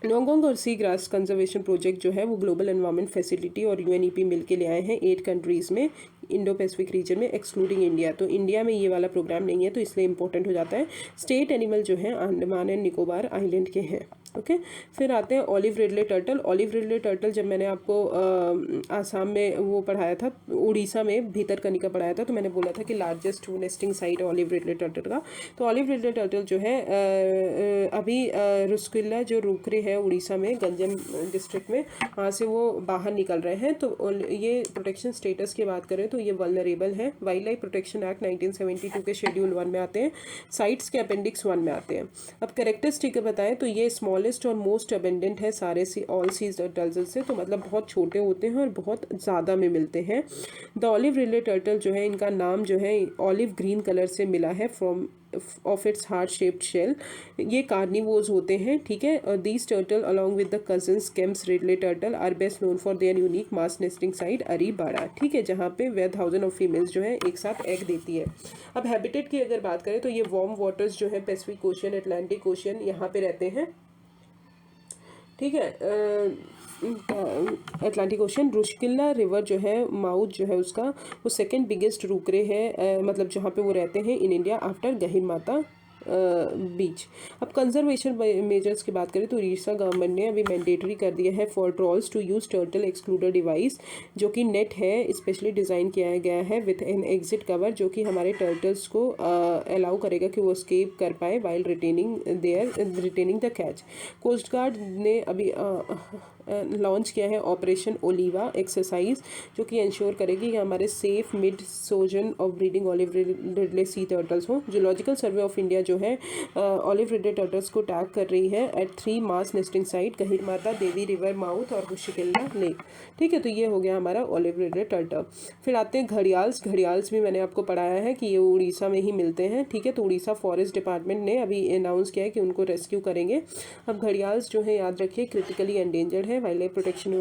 डुओंगोंग और सी ग्रास कंजर्वेशन प्रोजेक्ट जो है वो ग्लोबल एनवायरनमेंट फैसिलिटी और UNEP मिल के ले आए हैं 8 कंट्रीज़ में, इंडो पैसिफिक रीजन में, एक्सक्लूडिंग इंडिया। तो इंडिया में ये वाला प्रोग्राम नहीं है तो इसलिए इंपॉर्टेंट हो जाता है। स्टेट एनिमल जो है अंडमान एंड निकोबार आइलैंड के हैं। ओके, फिर आते हैं olive Ridley turtle. Olive Ridley turtle जब मैंने आपको आसाम में वो पढ़ाया था, उड़ीसा में भीतरकनिका पढ़ाया था, तो मैंने बोला था कि largest nesting site olive Ridley turtle का। तो ऑलिव रिडले टर्टल जो है अभी रुस्किल्ला जो रूकरे है उड़ीसा में गंजम डिस्ट्रिक्ट में, वहाँ से वो बाहर निकल रहे हैं। तो ये प्रोटेक्शन स्टेटस की बात करें तो ये वल्नरेबल है। वाइल्ड लाइफ प्रोटेक्शन एक्ट 1972 के शेड्यूल 1 में आते हैं, साइट्स के अपेंडिक्स 1 में आते हैं। अब कैरेक्टरिस्टिक बताएं तो ये स्मॉलेस्ट और मोस्ट अबेंडेंट है सारे ऑल सीज टर्टल से, तो मतलब बहुत छोटे होते हैं और बहुत ज़्यादा में मिलते हैं। द ऑलिव रिडले टर्टल जो है इनका नाम जो है ऑलिव ग्रीन कलर से मिला है from of its heart shaped shell. ये कार्निवोर्स होते हैं। ठीक है, और these turtle along with the cousins Kemp's ridley turtle are best known for their unique mass nesting site arribada. ठीक है, जहाँ पे वे 1000 ऑफ फीमेल्स जो है एक साथ एग देती है। अब हैबिटेट की अगर बात करें तो ये वार्म वाटर्स जो है पैसिफिक ओशन, अटलांटिक ओशन, यहाँ पे रहते हैं। ठीक है, अटलांटिक ओशन। रुशकिल्ला रिवर जो है माउथ जो है उसका वो सेकंड बिगेस्ट रूकरे है, मतलब जहाँ पे वो रहते हैं इन इंडिया आफ्टर गहीर माता बीच। अब कंजर्वेशन मेजर्स की बात करें तो उड़ीसा गवर्नमेंट ने अभी मैंडेटरी कर दिया है for trawls to use turtle excluder device, जो कि नेट है स्पेशली डिज़ाइन किया गया है विथ एन एग्जिट कवर, जो कि हमारे टर्टल्स को अलाउ करेगा कि वो स्केप कर पाए while retaining the catch. Coast guard ने अभी लॉन्च किया है ऑपरेशन ओलिवा एक्सरसाइज, जो कि इंश्योर करेगी कि हमारे सेफ मिड सोजन of breeding olive Ridley C turtles हो। जूलॉजिकल सर्वे ऑफ इंडिया जो जो है ऑलिव रिडेड टर्टल्स को टैग कर रही है एट 3 मास नेस्टिंग साइट, गहिरमाता, देवी रिवर माउथ और हुशिकिल्ला लेक। ठीक है, तो ये हो गया हमारा ऑलिव रिडेड टर्टल। फिर आते हैं घड़ियाल्स। घड़ियाल्स भी मैंने आपको पढ़ाया है कि ये उड़ीसा में ही मिलते हैं। ठीक है, तो उड़ीसा फॉरेस्ट डिपार्टमेंट ने अभी अनाउंस किया है कि उनको रेस्क्यू करेंगे। अब घड़ियाल्स जो है याद रखिए क्रिटिकली एंडेंजर्ड है, वाइल्ड लाइफ प्रोटेक्शन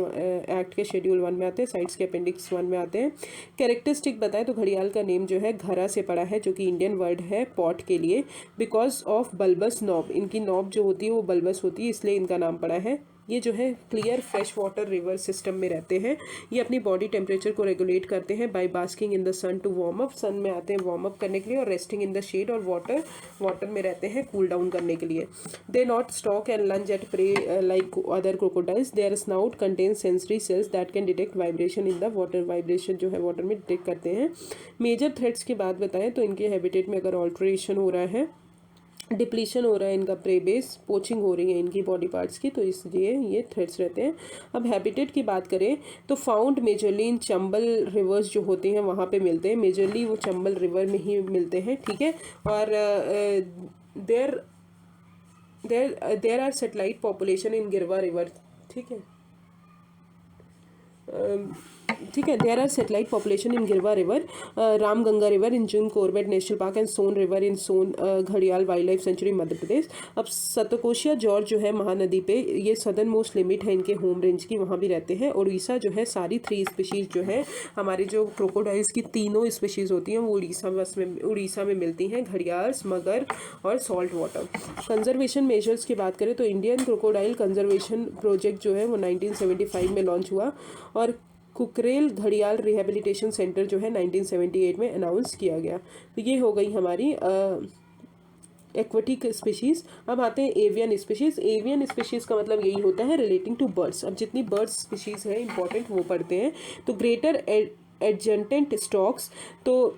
एक्ट के शेड्यूल 1 में आते हैं, साइट्स के अपेंडिक्स 1 में आते हैं। कैरेक्टरिस्टिक बताएं तो घड़ियाल का नेम जो है घरा से पड़ा है, जो कि इंडियन वर्ड है पॉट के लिए, बिकॉज ऑफ बल्बस नॉब। इनकी नॉब जो होती है वो बल्बस होती है, इसलिए इनका नाम पड़ा है। ये जो है clear fresh water river system में रहते हैं। ये अपनी बॉडी टेम्परेचर को रेगुलेट करते हैं by basking in the sun to warm up. Sun में आते हैं वार्म अप करने के लिए, और रेस्टिंग इन द शेड, और वाटर में रहते हैं कूल डाउन करने के लिए। They not stalk and lunge at prey like other crocodiles. Their snout contains sensory cells that can detect vibration in the water. Vibration जो है वाटर में डिटेक्ट करते हैं। मेजर थ्रेट्स की बात बताएं तो इनके हैबिटेट में अगर ऑल्ट्रेशन हो रहा है, डिप्लीशन हो रहा है इनका प्रे बेस, पोचिंग हो रही है इनकी बॉडी पार्ट्स की, तो इसलिए ये थ्रेट्स रहते हैं। अब हैबिटेट की बात करें तो found majorly in Chambal reverse जो होती हैं वहाँ पे मिलते हैं। मेजरली वो चंबल रिवर में ही मिलते हैं। ठीक है, और there are satellite population in Girwa river. ठीक है, ठीक है, there are satellite population in Girwa river, Ramganga river in Jim Corbett national park and Son river in Son घड़ियाल wild life sanctuary Madhya Pradesh. अब सतकोशिया जॉर्ज जो है महानदी पे, ये सदर्न मोस्ट लिमिट है इनके होम रेंज की, वहाँ भी रहते हैं। उड़ीसा जो है सारी 3 स्पीशीज़ जो है हमारी जो क्रोकोडाइल्स की 3 स्पीशीज़ होती हैं वो उड़ीसा में मिलती हैं, घड़ियाल्स, मगर और सॉल्ट वाटर। कंजर्वेशन मेजर्स की बात करें तो इंडियन क्रोकोडाइल कंजर्वेशन प्रोजेक्ट जो है वो 1975 में लॉन्च हुआ, और कुकरेल घड़ियाल रिहेबिलिटेशन सेंटर जो है 1978 में अनाउंस किया गया। तो ये हो गई हमारी एक्वेटिक स्पीशीज़। अब आते हैं एवियन स्पीशीज़। एवियन स्पीशीज़ का मतलब यही होता है रिलेटिंग टू बर्ड्स। अब जितनी बर्ड्स स्पीशीज़ है इंपॉर्टेंट वो पढ़ते हैं। तो ग्रेटर एडजेंटेंट स्टॉक्स, तो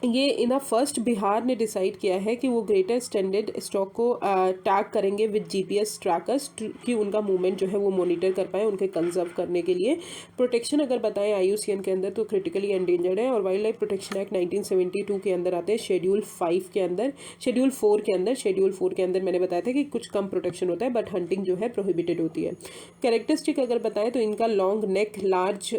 ये इन फर्स्ट बिहार ने डिसाइड किया है कि वो ग्रेटर स्टैंडर्ड स्टॉक को टैग करेंगे विद जीपीएस ट्रैकर्स, कि उनका मूवमेंट जो है वो मॉनिटर कर पाए उनके कंजर्व करने के लिए। प्रोटेक्शन अगर बताएं आईयूसीएन के अंदर तो क्रिटिकली एंडेंजर्ड है, और वाइल्ड लाइफ प्रोटेक्शन एक्ट 1972 के अंदर आते हैं शेड्यूल 4 के अंदर। शेड्यूल 4 के अंदर मैंने बताया था कि कुछ कम प्रोटेक्शन होता है, बट हंटिंग जो है प्रोहिबिटेड होती है। कैरेक्टरिस्टिक अगर बताएं तो इनका लॉन्ग नेक, लार्ज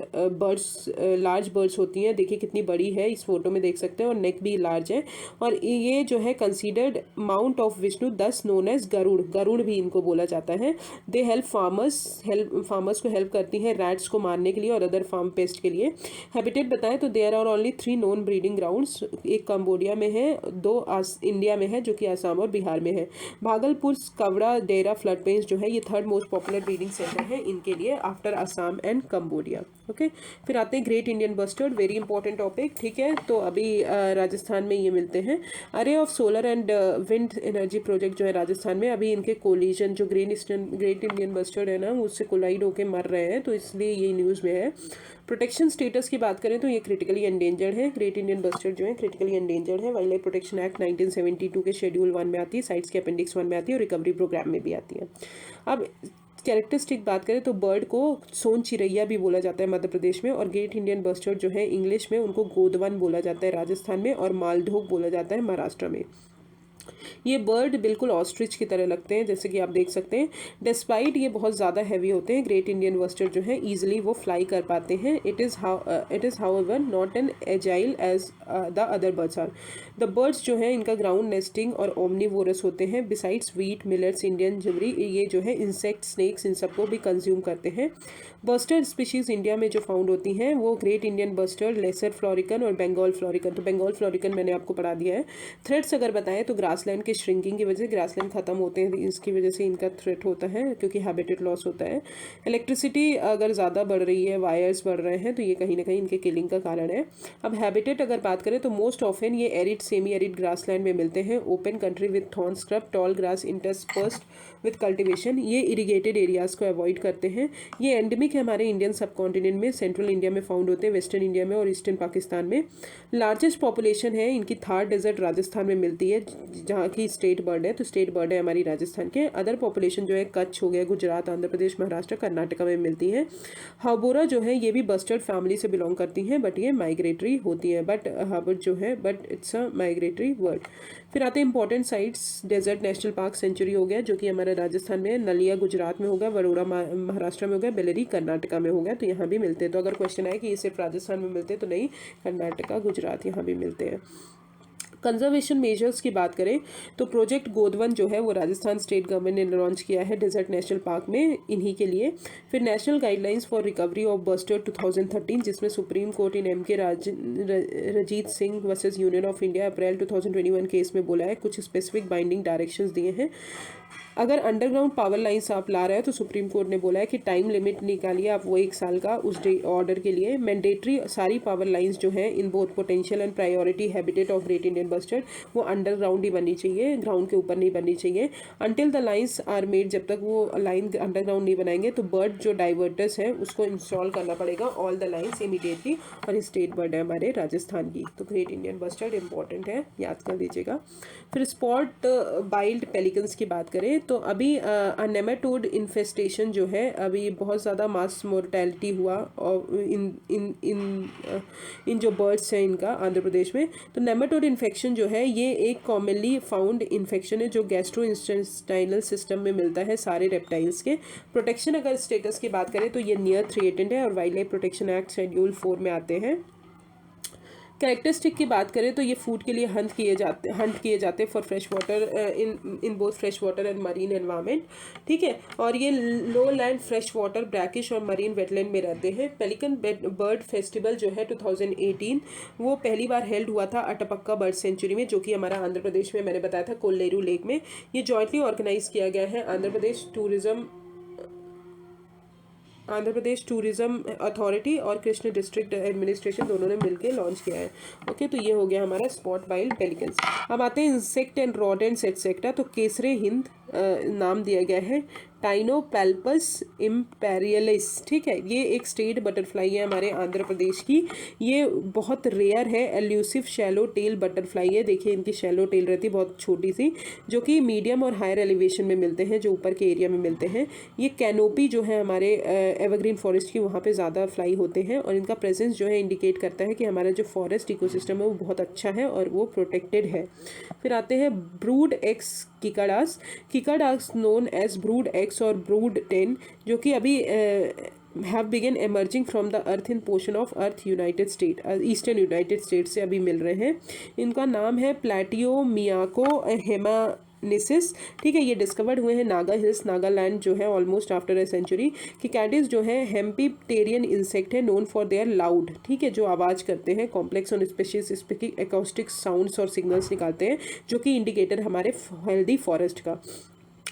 बर्ड्स होती हैं, देखिए कितनी बड़ी है, इस फोटो में देख सकते हैं, नेक भी लार्ज है। और ये जो है कंसीडर्ड माउंट ऑफ विष्णु, दस नोन एज गरुड़ भी इनको बोला जाता है। दे हेल्प फार्मर्स को हेल्प करती हैं रैट्स को मारने के लिए और अदर फार्म पेस्ट के लिए। हैबिटेट बताएं तो there are only 3 known breeding grounds, एक कंबोडिया में है, 2 इंडिया में है जो कि आसाम और बिहार में है। भागलपुर कवड़ा डेरा फ्लड प्लेन्स जो है ये 3rd most popular breeding centre है इनके लिए after Assam and Cambodia. Okay, फिर आते हैं great Indian bustard, very important topic. ठीक है, तो अभी राजस्थान में ये मिलते हैं। अरे of solar and wind energy project जो है राजस्थान में, अभी इनके कोलिजन जो ग्रेट इंडियन बस्टर्ड है ना उससे कोलाइड होके मर रहे हैं, तो इसलिए ये न्यूज़ में है। प्रोटेक्शन स्टेटस की बात करें तो ये क्रिटिकली एंडेंजर्ड है। ग्रेट इंडियन बस्टर्ड जो है क्रिटिकली एंडेंजर्ड है। वाइल्ड लाइफ प्रोटेक्शन एक्ट 1972 के शेड्यूल 1 में आती है, साइट्स के अपेंडिक्स 1 में आती है, और रिकवरी प्रोग्राम में भी आती है। अब कैरेक्टरिस्टिक बात करें तो बर्ड को सोन चिरैया भी बोला जाता है मध्य प्रदेश में, और ग्रेट इंडियन बस्टर्ड जो है इंग्लिश में उनको गोदवन बोला जाता है राजस्थान में, और मालढोक बोला जाता है महाराष्ट्र में। ये बर्ड बिल्कुल ऑस्ट्रिच की तरह लगते हैं, जैसे कि आप देख सकते हैं। डिस्पाइट ये बहुत ज़्यादा हैवी होते हैं, ग्रेट इंडियन बस्टर्ड जो है ईजिली वो फ्लाई कर पाते हैं। It is however not an agile as the other birds are. The birds जो है इनका ग्राउंड नेस्टिंग और ओमनीवोरस होते हैं। बिसाइड्स वीट, मिलेट्स, इंडियन जिमरी, ये जो है इंसेक्ट, स्नेक्स, इन सबको भी कंज्यूम करते हैं। बस्टर्ड स्पीशीज़ इंडिया में जो फाउंड होती हैं वो great Indian bustard, lesser florican और बंगाल फ्लोरिकन। तो बंगाल फ्लोरिकन मैंने आपको पढ़ा दिया है। थ्रेट्स अगर बताएं तो ग्रासलैंड के श्रिंकिंग की वजह से ग्रासलैंड खत्म होते हैं, इसकी वजह से इनका थ्रेट होता है क्योंकि हैबिटेट लॉस होता है। इलेक्ट्रिसिटी अगर ज़्यादा बढ़ रही है, वायर्स बढ़ रहे हैं, तो ये कहीं ना कहीं इनके किलिंग का कारण है। अब हैबिटेट अगर बात करें तो मोस्ट ऑफन ये एरिड, सेमी एरिड ग्रासलैंड में मिलते हैं। Open country with thorn scrub, tall grass interspersed with cultivation. ये इरिगेटेड एरियाज़ को अवॉइड करते हैं। ये एंडेमिक है हमारे इंडियन सब कॉन्टिनेंट में, सेंट्रल इंडिया में फाउंड होते हैं, वेस्टर्न इंडिया में और ईस्टर्न पाकिस्तान में। लार्जेस्ट पॉपुलेशन है इनकी थार डेजर्ट राजस्थान में मिलती है, जहाँ की स्टेट बर्ड है, तो स्टेट बर्ड है हमारी राजस्थान के। अदर पॉपुलेशन जो है कच्छ हो गया, गुजरात, आंध्र प्रदेश, महाराष्ट्र, कर्नाटका में मिलती हैं। हाबोरा जो है ये भी बस्टर्ड फैमिली से बिलोंग करती हैं, बट ये माइग्रेटरी होती है, बट हाबर जो है but its a migratory bird. फिर आते हैं important sites, desert national park sanctuary हो गया जो कि हमारे राजस्थान में, नलिया गुजरात में होगा, वरोड़ा महाराष्ट्र में हो गया, बेलेरी कर्नाटका में हो गया, तो यहाँ भी मिलते हैं। तो अगर क्वेश्चन आए कि ये सिर्फ राजस्थान में मिलते हैं तो नहीं, कर्नाटका गुजरात यहाँ भी मिलते हैं। कंजर्वेशन मेजर्स की बात करें तो प्रोजेक्ट गोदवन जो है वो राजस्थान स्टेट गवर्नमेंट ने लॉन्च किया है डेजर्ट नेशनल पार्क में, इन्हीं के लिए। फिर national guidelines for recovery of bustard 2013, जिसमें सुप्रीम कोर्ट इन एम के Rajit Singh versus union of India April 2021 case में बोला है, कुछ स्पेसिफिक बाइंडिंग डायरेक्शंस दिए हैं। अगर अंडरग्राउंड पावर लाइन्स आप ला रहे हो तो सुप्रीम कोर्ट ने बोला है कि टाइम लिमिट निकालिए आप वो 1 साल का उस ऑर्डर के लिए। मैंडेटरी सारी पावर लाइन्स जो हैं in both potential and priority habitat of great Indian bustard वो अंडरग्राउंड ही बननी चाहिए, ग्राउंड के ऊपर नहीं बननी चाहिए। Until the lines are made, जब तक वो लाइन अंडरग्राउंड नहीं बनाएंगे तो बर्ड जो डाइवर्टर्स है उसको इंस्टॉल करना पड़ेगा, ऑल द लाइन्स इमीडिएटली। और स्टेट बर्ड है हमारे राजस्थान की, तो ग्रेट इंडियन बस्टर्ड इंपॉर्टेंट है, याद कर लीजिएगा। फिर स्पॉट बाइल्ड पेलिकन्स की बात करें तो अभी नेमाटोड इन्फेस्टेशन जो है, अभी बहुत ज़्यादा मास मोर्टेलिटी हुआ और इन जो बर्ड्स हैं इनका आंध्र प्रदेश में। तो नेमाटोड इन्फेक्शन जो है ये एक कॉमनली फाउंड इन्फेक्शन है जो गैस्ट्रोइंटेस्टाइनल सिस्टम में मिलता है सारे रेप्टाइल्स के। प्रोटेक्शन अगर स्टेटस की बात करें तो ये नियर थ्रेटेंड है और wild life protection act schedule 4 में आते हैं। कैरेक्टरिस्टिक की बात करें तो ये फूड के लिए हंट किए जाते for fresh water in both fresh water and marine environment, ठीक है। और ये लो लैंड फ्रेश वाटर, ब्रैकिश और मरीन वेटलैंड में रहते हैं। पेलिकन बर्ड फेस्टिवल जो है 2018 वो पहली बार हेल्ड हुआ था अटपक्का बर्ड सेंचुरी में, जो कि हमारा आंध्र प्रदेश में, मैंने बताया था कोल्लेरू लेक में। ये जॉइंटली ऑर्गेनाइज किया गया है आंध्र प्रदेश टूरिज्म अथॉरिटी और कृष्ण डिस्ट्रिक्ट एडमिनिस्ट्रेशन दोनों ने मिलकर लॉन्च किया है। ओके, तो ये हो गया हमारा स्पॉट बाइल्ड पेलिकन्स। अब आते हैं इंसेक्ट एंड रॉडेंट्स एटसेट्रा। तो केसरे हिंद नाम दिया गया है टाइनोपैल्पस इम्पेरियलिस, ठीक है। ये एक स्टेट बटरफ्लाई है हमारे आंध्र प्रदेश की। ये बहुत रेयर है, एल्यूसिव शैलो टेल बटरफ्लाई है। देखिए इनकी शैलो टेल रहती है बहुत छोटी सी, जो कि मीडियम और हायर एलिवेशन में मिलते हैं, जो ऊपर के एरिया में मिलते हैं। ये कैनोपी जो है हमारे एवरग्रीन फॉरेस्ट की, वहाँ पे ज़्यादा फ्लाई होते हैं और इनका प्रेजेंस जो है इंडिकेट करता है कि हमारा जो फॉरेस्ट इकोसिस्टम है वो बहुत अच्छा है और वो प्रोटेक्टेड है। फिर आते हैं brood X cicadas known as brood X और ब्रूड 10, जो कि अभी have begun emerging from the earth in portion of earth United State, eastern United State से अभी मिल रहे हैं। इनका नाम है प्लेटियोमियाको हेमानिसिस, ठीक है। ये डिस्कवर्ड हुए हैं नागा हिल्स, नागालैंड जो है ऑलमोस्ट आफ्टर अ सेंचुरी। किकाडिस जो है हेम्पिटेरियन इंसेक्ट है, नोन फॉर देयर लाउड, ठीक है, जो आवाज़ करते हैं, कॉम्प्लेक्स और स्पेसिफिक एकॉस्टिक साउंड्स और सिग्नल्स निकालते हैं, जो कि इंडिकेटर हमारे हेल्दी फॉरेस्ट का।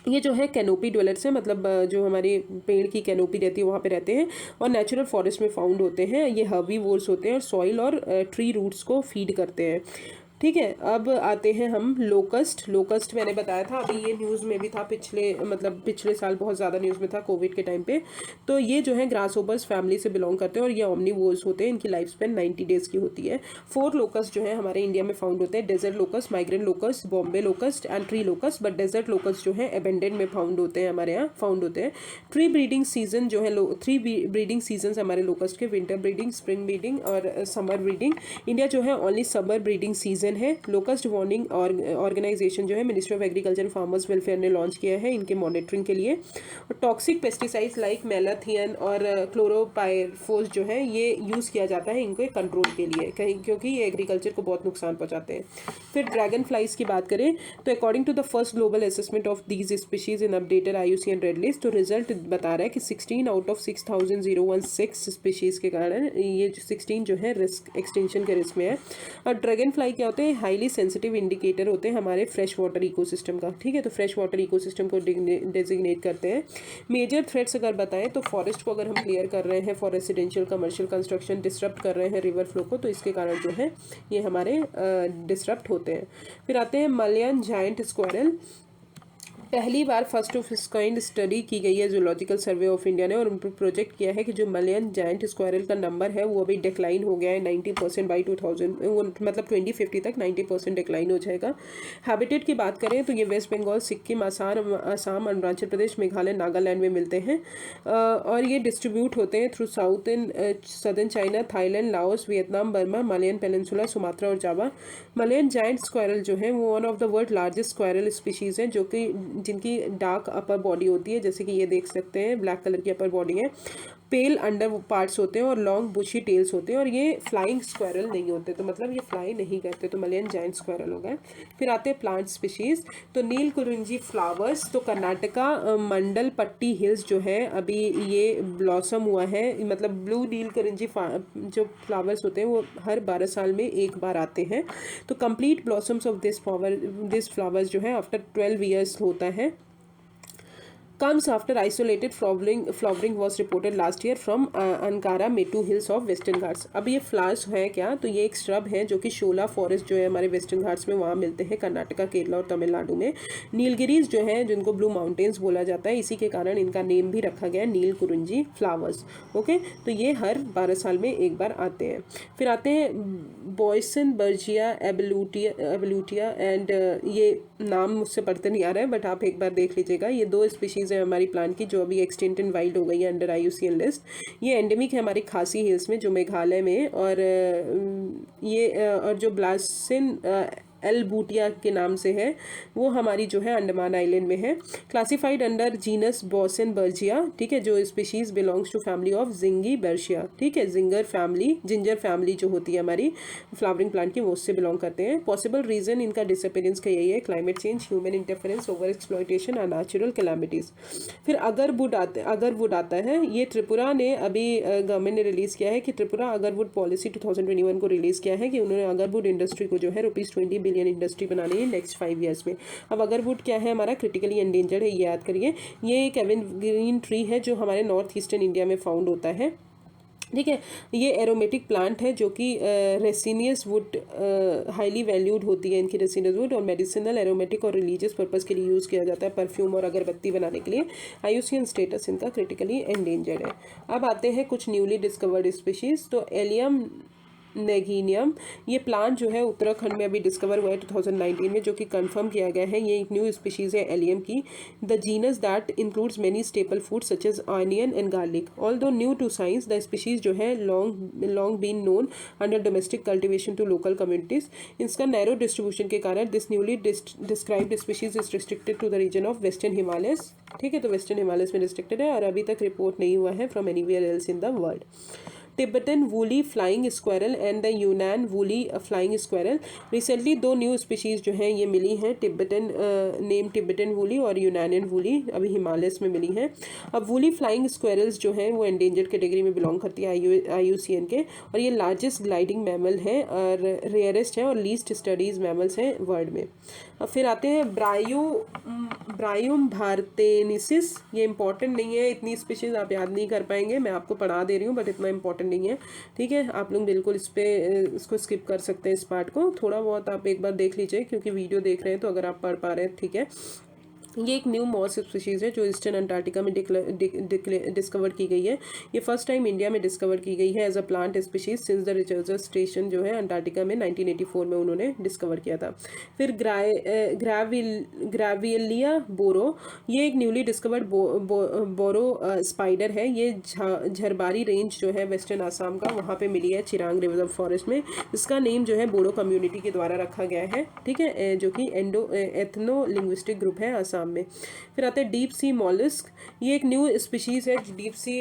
ये जो है कैनोपी ड्वेलर्स है, मतलब जो हमारी पेड़ की कैनोपी रहती है वहाँ पे रहते हैं और नेचुरल फॉरेस्ट में फाउंड होते हैं। ये हर्बीवोर्स होते हैं और सॉइल और ट्री रूट्स को फीड करते हैं, ठीक है। अब आते हैं हम लोकस्ट मैंने बताया था, अभी ये न्यूज़ में भी था पिछले साल बहुत ज़्यादा न्यूज़ में था कोविड के टाइम पे। तो ये जो है ग्रासहोपर्स फैमिली से बिलोंग करते हैं और ये ओमनीवोर्स होते हैं, इनकी लाइफ स्पेन 90 डेज़ की होती है। 4 लोकस्ट जो है हमारे इंडिया में फाउंड होते हैं, desert locust, migrant locust, Bombay locust and tree locust. But desert locust जो है एबेंडेंट में फाउंड होते हैं, हमारे यहाँ फाउंड होते हैं। 3 ब्रीडिंग सीजन जो है 3 ब्रीडिंग सीजन हमारे लोकस्ट के, विंटर ब्रीडिंग, स्प्रिंग ब्रीडिंग और समर ब्रीडिंग। इंडिया जो है ओनली समर ब्रीडिंग सीजन है। लोकस्ट वार्निंग ऑर्गेनाइजेशन जो है ministry of agriculture and farmers welfare ने लॉन्च किया है इनके मॉनिटरिंग के लिए। और टॉक्सिक पेस्टिसाइड्स लाइक मेलाथियन और क्लोरोपायरफोस जो है ये यूज़ किया जाता है इनके कंट्रोल के लिए, कहीं क्योंकि ये एग्रीकल्चर को बहुत नुकसान पहुंचाते हैं। फिर ड्रैगन फ्लाइज की बात करें तो according to the first global assessment of these species in updated IUCN red list, तो रिजल्ट बता रहा है कि 16 आउट ऑफ 6016 स्पीशीज़ के कारण ये 16 जो है रिस्क एक्सटेंशन के रिस्क में है। और ड्रैगन फ्लाई क्या होते हैं, हाईली सेंसिटिव इंडिकेटर होते हैं हमारे फ्रेश वाटर इकोसिस्टम का, ठीक है। तो फ्रेश वाटर इकोसिस्टम को डेजिग्नेट करते हैं। मेजर थ्रेट्स अगर बताएं तो फॉरेस्ट को अगर हम क्लियर कर रहे हैं for residential commercial construction, disturb कर रहे हैं रिवर फ्लो को, तो इसके कारण जो है ये हमारे डिस्टर्ब होते हैं। फिर आते हैं मलयन जायंट स्क्वायरल। पहली बार फर्स्ट ऑफ इस काइंड स्टडी की गई है जूलॉजिकल सर्वे ऑफ इंडिया ने, और उन पर प्रोजेक्ट किया है कि जो मलयन जायंट स्क्वायरल का नंबर है वो अभी डिक्लाइन हो गया है 90% बाई 2000, मतलब 2050 तक 90% डिक्लाइन हो जाएगा। हैबिटेट की बात करें तो ये वेस्ट बंगाल, सिक्किम, आसाम, अरुणाचल प्रदेश, मेघालय, नागालैंड में मिलते हैं, और ये डिस्ट्रीब्यूट होते हैं through south in southern China, Thailand, Laos, Vietnam, Burma, Malayan peninsula, Sumatra और जावा। मलयन जायंट स्क्वायरल जो है वो one of the world largest squirrel species है, जो कि जिनकी डार्क अपर बॉडी होती है, जैसे कि ये देख सकते हैं ब्लैक कलर की अपर बॉडी है, पेल अंडर पार्ट्स होते हैं और लॉन्ग बुशी टेल्स होते हैं, और ये फ्लाइंग स्क्वायरल नहीं होते, तो मतलब ये फ्लाई नहीं करते, तो मलयन जायंट स्क्वायरल हो गए। फिर आते हैं प्लांट स्पीशीज़, तो नील कुरिंजी फ्लावर्स, तो कर्नाटका मंडल पट्टी हिल्स जो है अभी ये ब्लॉसम हुआ है, मतलब ब्लू नील कुरिंजी जो फ्लावर्स होते हैं वो हर 12 साल में एक बार आते हैं। तो complete blossoms of this flowers जो है आफ्टर 12 ईयर्स होता है। Comes after isolated flowering was reported last year from Ankara Metu Hills of Western Ghats। अब ये फ्लावर्स है क्या, तो ये एक श्रब है जो कि शोला फॉरेस्ट जो है हमारे वेस्टर्न घाट्स में वहाँ मिलते हैं, कर्नाटका, केरला और तमिलनाडु में। नीलगिरीज जो है जिनको ब्लू माउंटेन्स बोला जाता है, इसी के कारण इनका नेम भी रखा गया है नील कुरुंजी फ्लावर्स। ओके, तो ये हर 12 साल में एक बार आते हैं। फिर आते हैं बॉयसन बर्जिया एबलूटिया एंड ये नाम मुझसे पढ़ते नहीं आ रहा है, बट आप एक बार देख लीजिएगा। ये दो स्पीशीज़ है हमारी प्लांट की जो अभी एक्सटिंक्ट एंड वाइल्ड हो गई है अंडर IUCN लिस्ट। ये एंडेमिक है हमारी खासी हिल्स में जो मेघालय में, और ये और जो ब्लासिन एलबूटिया के नाम से है वो हमारी जो है अंडमान आइलैंड में है। Classified under genus Boesenbergia, ठीक है, जो species belongs to family of Zingiberaceae, ठीक है, जिंजर फैमिली जो होती है हमारी फ्लावरिंग प्लांट की, वो उससे बिलोंग करते हैं। पॉसिबल रीजन इनका डिसअपीयरेंस का यही है, climate change, human interference, over exploitation और नेचुरल कैलामिटीज। फिर अगरवुड आता है, ये त्रिपुरा ने अभी गवर्नमेंट ने रिलीज किया है कि त्रिपुरा अगरवुड पॉलिसी 2021 को रिलीज किया है कि उन्होंने अगरवुड इंडस्ट्री को जो है ₹20 बिलियन इंडस्ट्री बनानी है नेक्स्ट 5 ईयर्स में। अब अगरवुड क्या है, हमारा क्रिटिकली एंडेंजर्ड है, ये याद करिए। ये एक एवरग्रीन ट्री है जो हमारे नॉर्थ ईस्टर्न इंडिया में फाउंड होता है, ठीक है। ये एरोमेटिक प्लांट है जो कि रेसिनियस वुड हाईली वैल्यूड होती है इनकी रेसिनियस वुड, और मेडिसिनल, एरोमेटिक और रिलीजियस पर्पस के लिए यूज़ किया जाता है, परफ्यूम और अगरबत्ती बनाने के लिए। IUCN स्टेटस इनका क्रिटिकली एंडेंजर्ड है। अब आते हैं कुछ न्यूली डिस्कवर्ड स्पीशीज़, तो एलियम नेगीनियम, ये प्लांट जो है उत्तराखंड में अभी डिस्कवर हुआ है 2019 में, जो कि कंफर्म किया गया है। ये एक न्यू स्पीशीज़ है एलियम की। The genus that includes many staple food such as onion and garlic. Although new to science, the species जो है long been known under domestic cultivation to local communities. इसका नैरो डिस्ट्रीब्यूशन के कारण this newly described species is restricted to the region of western Himalayas, ठीक है, तो western Himalayas में restricted है और अभी तक रिपोर्ट नहीं हुआ है from anywhere else in the world. Tibetan woolly flying squirrel and the Yunnan woolly flying squirrel। Recently दो न्यू स्पीशीज़ जो हैं ये मिली हैं, टिबेटन वूली और यूनानियन वूली, अभी हिमालयस में मिली हैं। अब वूली फ्लाइंग स्क्वेरल्स जो हैं वो एंडेंजर्ड कैटेगरी में बिलोंग करती है IUCN के, और ये लार्जेस्ट ग्लाइडिंग मैमल है और रेयरेस्ट है और लीस्ट स्टडीज मैमल्स हैं वर्ल्ड में। अब फिर आते हैं ब्रायूम भारतेनिसिस। ये इंपॉर्टेंट नहीं है, इतनी स्पीशीज़ आप याद नहीं कर पाएंगे, मैं आपको पढ़ा दे रही हूँ, बट इतना इंपॉर्टेंट नहीं है, ठीक है। आप लोग बिल्कुल इसको स्किप कर सकते हैं, इस पार्ट को थोड़ा बहुत आप एक बार देख लीजिए क्योंकि वीडियो देख रहे हैं तो अगर आप पढ़ पा रहे हैं, ठीक है। ये एक न्यू मॉस स्पीशीज़ है जो ईस्टर्न अंटार्कटिका में डिस्कवर की गई है। ये फर्स्ट टाइम इंडिया में डिस्कवर की गई है as a plant species since the research station जो है अंटार्कटिका में 1984 में उन्होंने डिस्कवर किया था। फिर ग्राविलिया बोरो, ये एक न्यूली डिस्कवर्ड बोरो स्पाइडर है। ये झरबारी रेंज जो है वेस्टर्न आसाम का, वहाँ पे मिली है चिरांग रिजर्व फॉरेस्ट में। इसका नेम जो है बोडो कम्युनिटी के द्वारा रखा गया है, ठीक है, जो कि एथनो लिंग्विस्टिक ग्रुप है आसाम में। फिर आते हैं डीप सी मॉलस्क। ये एक न्यू स्पीशीज है डीप सी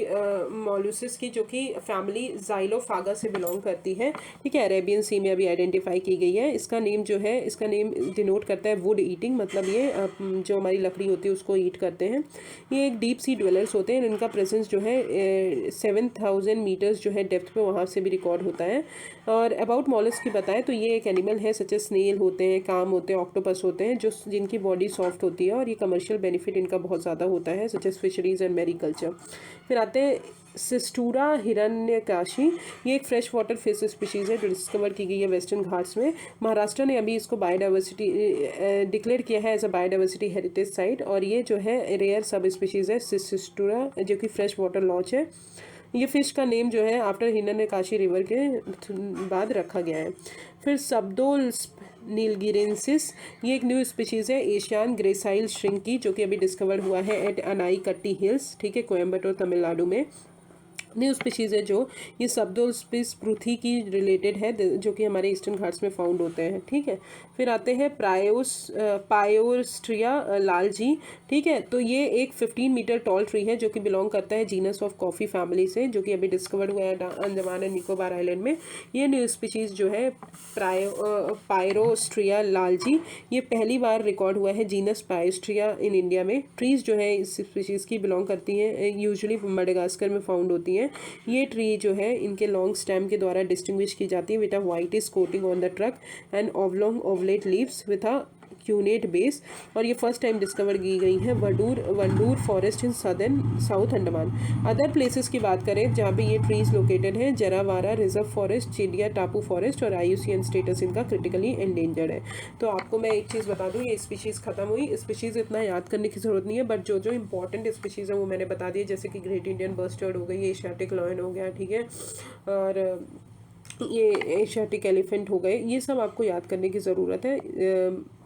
मॉलस्क की, जो कि फैमिली ज़ाइलोफागा से बिलोंग करती है, ठीक है, अरेबियन सी में अभी आइडेंटिफाई की गई है। इसका नेम डिनोट करता है वुड ईटिंग, मतलब ये जो हमारी लकड़ी होती है उसको ईट करते हैं। ये एक डीप सी ड्वेलर्स होते हैं, इनका प्रेजेंस जो है 7000 मीटर्स जो है डेप्थ पे वहाँ से भी रिकॉर्ड होता है। और अबाउट मॉलस्क की बताएं तो ये एक एनिमल है, सच एज स्नेल होते हैं, काम होते हैं, ऑक्टोपस होते हैं, जिनकी बॉडी सॉफ्ट होती है और ये कमर्शियल बेनिफिट इनका बहुत ज़्यादा होता है, such as fisheries and mariculture. फिर आते हैं सिस्टूरा हिरण्यकाशी, ये एक फ्रेश वाटर फिश स्पीशीज़ है जो डिस्कवर की गई है वेस्टर्न घाट्स में। महाराष्ट्र ने अभी इसको बायोडाइवर्सिटी डिक्लेयर किया है as a biodiversity heritage site, और ये जो है रेयर सब स्पीशीज़ है सिस्टूरा, जो कि फ्रेश वाटर लॉन्च है। ये फ़िश का नेम जो है आफ्टर हिरण्यकाशी रिवर के बाद रखा गया है। फिर सबदोल नीलगिरेंसिस, ये एक न्यू स्पीशीज़ है एशियन ग्रेसाइल श्रिंक की, जो कि अभी डिस्कवर्ड हुआ है एट अनाईकट्टी हिल्स, ठीक है, कोयम्बटूर तमिलनाडु में। न्यू स्पीशीज़ है जो ये सबदोल स्पीस पृथ्वी की रिलेटेड है, जो कि हमारे ईस्टर्न घाट्स में फाउंड होते हैं, ठीक है। फिर आते हैं पायोस्ट्रिया लालजी, ठीक है, तो ये एक 15 मीटर टॉल ट्री है जो कि बिलोंग करता है जीनस ऑफ कॉफ़ी फैमिली से, जो कि अभी डिस्कवर्ड हुआ है अंडमान एंड निकोबार आइलैंड में। ये न्यू स्पीशीज़ जो है पायरोस्ट्रिया लालजी, ये पहली बार रिकॉर्ड हुआ है जीनस पायोस्ट्रिया इन इंडिया में। ट्रीज़ जो है इस स्पीशीज़ की बिलोंग करती हैं, यूजुअली मडागास्कर में फाउंड होती हैं। ये ट्री जो है इनके लॉन्ग स्टेम के द्वारा डिस्टिंग्विश की जाती है with a whitish coating on the trunk and oblong ovate leaves with a cuneate base, और ये फर्स्ट टाइम डिस्कवर की गई है Wandoor forest in south Andaman. Other places की बात करें जहाँ पे ये ट्रीज लोकेटेड हैं, जरावारा रिजर्व फॉरेस्ट, चिडिया टापू फॉरेस्ट, और IUCN स्टेटस इनका क्रिटिकली एंडेंजर्ड है। तो आपको मैं एक चीज़ बता दूँ, ये स्पीशीज़ खत्म हुई, स्पीशीज़ इतना याद करने की ज़रूरत नहीं है, बट जो जो इंपॉर्टेंट स्पीशीज़ है वो मैंने बता दी, जैसे कि ग्रेट इंडियन बस्टर्ड हो गई, एशियाटिक लॉयन हो गया, ठीक है, और ये एशियाटिक एलिफेंट हो गए, ये सब आपको याद करने की ज़रूरत है।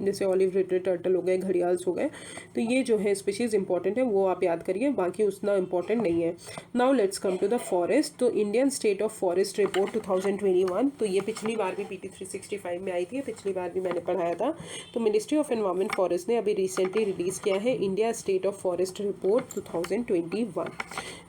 जैसे ऑलिव रिडेड टर्टल हो गए, घड़ियाल्स हो गए, तो ये जो है स्पीशीज़ इंपॉर्टेंट है, वो आप याद करिए, बाकी उतना इंपॉर्टेंट नहीं है। Now let's come to the forest. तो Indian state of forest report 2021, तो ये पिछली बार भी PT 365 में आई थी, पिछली बार भी मैंने पढ़ाया था। तो मिनिस्ट्री ऑफ एनवायरनमेंट फॉरेस्ट ने अभी रिसेंटली रिलीज़ किया है India state of forest report 2021।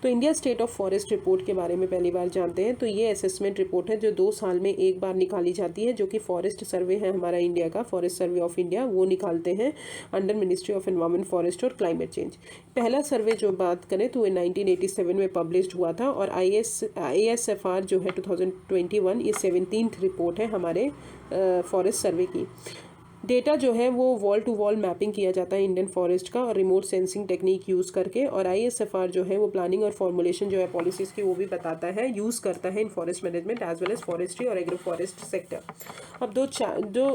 तो India state of forest report के बारे में पहली बार जानते हैं। तो ये असेसमेंट रिपोर्ट है जो 2 साल में एक बार निकाली जाती है, जो कि फॉरेस्ट सर्वे है हमारा इंडिया का, फॉरेस्ट सर्वे ऑफ इंडिया, वो निकालते हैं under ministry of environment forest और क्लाइमेट चेंज। पहला सर्वे जो बात करें तो वो 1987 में पब्लिश्ड हुआ था, और ASFR जो है 2021, ये 17th रिपोर्ट है हमारे फॉरेस्ट सर्वे की। डेटा जो है वो वॉल टू वॉल मैपिंग किया जाता है इंडियन फॉरेस्ट का, और रिमोट सेंसिंग टेक्निक यूज़ करके, और ISFR जो है वो प्लानिंग और फॉर्मुलेशन जो है पॉलिसीज़ की वो भी बताता है, यूज़ करता है in forest management as well as forestry और एग्रो फॉरेस्ट सेक्टर। अब दो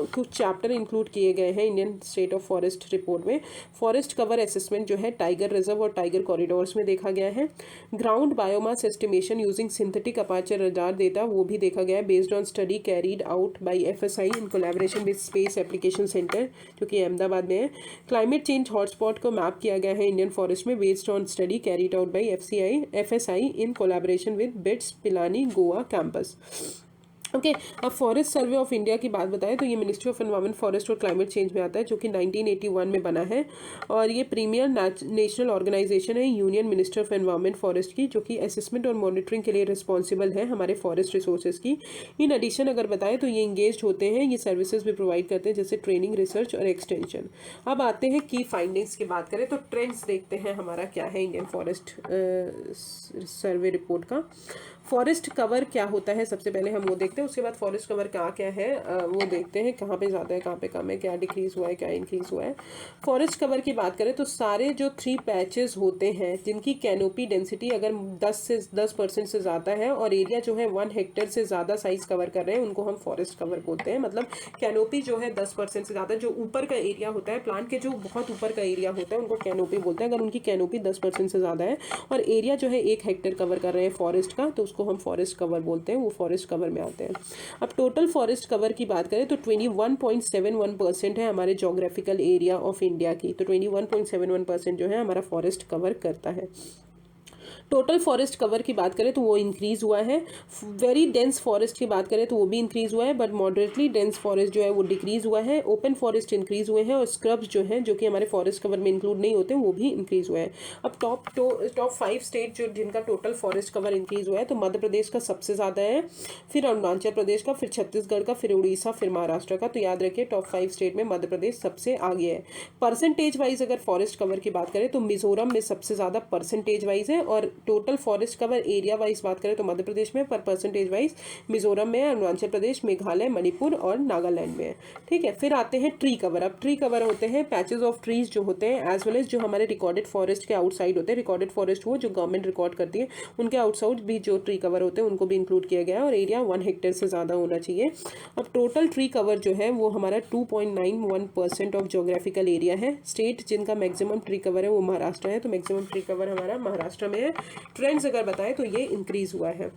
कुछ चैप्टर इंक्लूड किए गए हैं Indian state of forest report में। फॉरेस्ट कवर असेसमेंट जो है टाइगर रिजर्व और टाइगर कॉरिडोर्स में देखा गया है। Ground biomass estimation using synthetic aperture radar data, वो भी देखा गया है based on study carried out by FSI in collaboration with space application centre, जो कि अहमदाबाद में है। क्लाइमेट चेंज हॉटस्पॉट को मैप किया गया है इंडियन फॉरेस्ट में based on study carried out by FSI in collaboration with bits Pilani Goa campus. Okay, अब फॉरेस्ट सर्वे ऑफ इंडिया की बात बताएं तो ये मिनिस्ट्री ऑफ एनवायरनमेंट फॉरेस्ट और क्लाइमेट चेंज में आता है, जो कि 1981 में बना है, और ये प्रीमियर नेशनल ऑर्गेनाइजेशन है union minister of environment forest की, जो कि असेसमेंट और मॉनिटरिंग के लिए रिस्पॉन्सिबल है हमारे फॉरेस्ट रिसोर्सेज की। इन एडिशन अगर बताएं तो ये इंगेज होते हैं, ये सर्विसेज भी प्रोवाइड करते हैं, जैसे ट्रेनिंग, रिसर्च और एक्सटेंशन। अब आते हैं की फाइंडिंग्स की बात करें तो ट्रेंड्स देखते हैं हमारा क्या है इंडियन फॉरेस्ट सर्वे रिपोर्ट का। फॉरेस्ट कवर क्या होता है, सबसे पहले हम वो देखते हैं, उसके बाद फॉरेस्ट कवर क्या क्या है वो देखते हैं, कहाँ पे ज़्यादा है कहाँ पे कम है, क्या डिक्रीज़ हुआ है क्या इंक्रीज़ हुआ है। फॉरेस्ट कवर की बात करें तो सारे जो 3 पैचेस होते हैं जिनकी कैनोपी डेंसिटी अगर 10% से ज़्यादा है और एरिया जो है 1 हेक्टेयर से ज़्यादा साइज कवर कर रहे हैं, उनको हम फॉरेस्ट कवर बोलते हैं। मतलब कैनोपी जो है 10% से ज़्यादा, जो ऊपर का एरिया होता है प्लांट के, जो बहुत ऊपर का एरिया होता है उनको कैनोपी बोलते हैं। अगर उनकी कैनोपी 10% से ज़्यादा है और एरिया जो है 1 हेक्टेयर कवर कर रहे हैं फॉरेस्ट का, तो उसको हम फॉरेस्ट कवर बोलते हैं, वो फॉरेस्ट कवर में आते हैं। अब टोटल फॉरेस्ट कवर की बात करें तो 21.71% है हमारे जोग्राफिकल एरिया ऑफ इंडिया की, तो 21.71% जो है हमारा फॉरेस्ट कवर करता है। टोटल फॉरेस्ट कवर की बात करें तो वो इंक्रीज़ हुआ है। वेरी डेंस फॉरेस्ट की बात करें तो वो भी इंक्रीज़ हुआ है, बट मॉडरेटली डेंस फॉरेस्ट जो है वो डिक्रीज़ हुआ है। ओपन फॉरेस्ट इंक्रीज़ हुए हैं, और स्क्रब्स जो हैं जो कि हमारे फॉरेस्ट कवर में इंक्लूड नहीं होते वो भी इंक्रीज़ हुए हैं। अब टॉप 5 स्टेट जो जिनका टोटल फॉरेस्ट कवर इंक्रीज़ हुआ है, तो मध्य प्रदेश का सबसे ज़्यादा है, फिर अरुणाचल प्रदेश का, फिर छत्तीसगढ़ का, फिर उड़ीसा, फिर महाराष्ट्र का। तो याद रखिए टॉप 5 स्टेट में मध्य प्रदेश सबसे आगे है। परसेंटेज वाइज अगर फॉरेस्ट कवर की बात करें तो मिजोरम में सबसे ज़्यादा परसेंटेज वाइज है, और total forest cover area wise बात करें तो मध्य प्रदेश में, पर परसेंटेज वाइज मिजोरम में, अरुणाचल प्रदेश, मेघालय, मणिपुर और नागालैंड में है। ठीक है, फिर आते हैं ट्री कवर। अब ट्री कवर होते हैं पैचेज ऑफ ट्रीज जो होते हैं, एज वेल एज जो हमारे रिकॉर्डेड फॉरेस्ट के आउटसाइड होते हैं। रिकॉर्डेड फॉरेस्ट वो जो गवर्नमेंट रिकॉर्ड करती है, उनके आउटसाइड भी जो ट्री कवर होते हैं उनको भी इंक्लूड किया गया है, और एरिया 1 हेक्टेयर से ज़्यादा होना चाहिए। अब टोटल ट्री कवर जो है वो हमारा 2.91% ऑफ जोग्राफिकल एरिया है। स्टेट जिनका मैक्सिमम ट्री कवर है वो महाराष्ट्र है, तो मैक्सिमम ट्री कवर हमारा महाराष्ट्र में है। ट्रेंड्स अगर बताएं तो ये इंक्रीज हुआ है।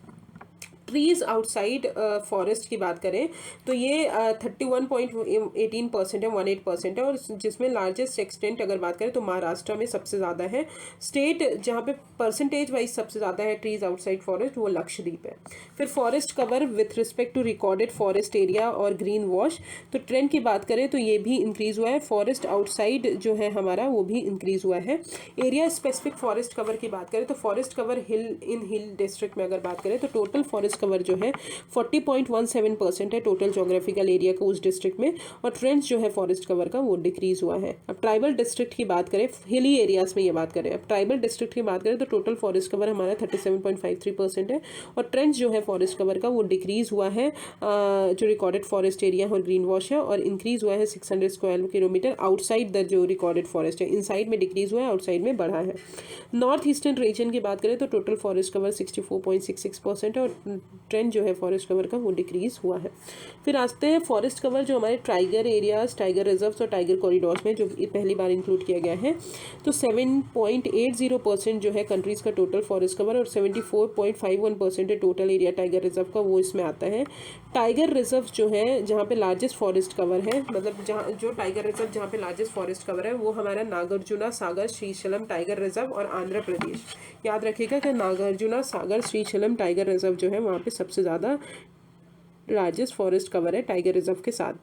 ट्रीज आउटसाइड फॉरेस्ट की बात करें तो ये 31.18% है, 18% है, और जिसमें लार्जेस्ट एक्सटेंट अगर बात करें तो महाराष्ट्र में सबसे ज़्यादा है। स्टेट जहाँ पे परसेंटेज वाइज सबसे ज़्यादा है ट्रीज आउटसाइड फॉरेस्ट वो लक्षद्वीप है। फिर forest cover with respect to recorded forest area और ग्रीन वॉश, तो ट्रेंड की बात करें तो ये भी इंक्रीज़ हुआ है। फॉरेस्ट आउटसाइड जो है हमारा वो भी इंक्रीज़ हुआ है। एरिया स्पेसिफिक फॉरेस्ट कवर की बात करें तो फॉरेस्ट कवर हिल डिस्ट्रिक्ट में अगर बात करें तो टोटल फॉरेस्ट कवर जो है 40.17% है टोटल जोग्राफिकल एरिया का उस डिस्ट्रिक्ट में, और ट्रेंड्स जो है फॉरेस्ट कवर का वो डिक्रीज हुआ है। अब ट्राइबल डिस्ट्रिक्ट की बात करें, हिली एरियाज में ये बात करें, अब ट्राइबल डिस्ट्रिक्ट की बात करें तो टोटल फॉरेस्ट कवर हमारा 37.53% है, और ट्रेंड्स जो है फॉरेस्ट कवर का वो डिक्रीज हुआ है जो रिकॉर्डेड फॉरेस्ट एरिया और ग्रीन वॉश है, और इंक्रीज हुआ है 600 स्क्वायर किलोमीटर आउटसाइड द जो रिकॉर्डेड फॉरेस्ट है। इनसाइड में डिक्रीज हुआ है, आउटसाइड में बढ़ा है। नॉर्थ ईस्टर्न रीजन की बात करें तो टोटल फॉरेस्ट कवर 64.66% है, और ट्रेंड जो है फॉरेस्ट कवर का वो डिक्रीज हुआ है। फिर आते हैं फॉरेस्ट कवर जो हमारे टाइगर एरियाज, टाइगर रिजर्व्स और टाइगर कॉरिडोर्स में जो पहली बार इंक्लूड किया गया है, तो 7.80% जो है कंट्रीज का टोटल फॉरेस्ट कवर, और 74.51% है टोटल एरिया टाइगर रिजर्व का, वो इसमें आता है। टाइगर रिजर्व जो है जहाँ पे लार्जेस्ट फॉरेस्ट कवर है, मतलब जहाँ जो टाइगर रिजर्व जहाँ पे लार्जेस्ट फॉरेस्ट कवर है वो हमारा नागार्जुना सागर श्रीशैलम टाइगर रिजर्व और आंध्र प्रदेश। याद रखिएगा कि नागार्जुना सागर श्रीशैलम टाइगर रिजर्व जो है वहाँ पे सबसे ज़्यादा लार्जेस्ट फॉरेस्ट कवर है टाइगर रिजर्व के साथ।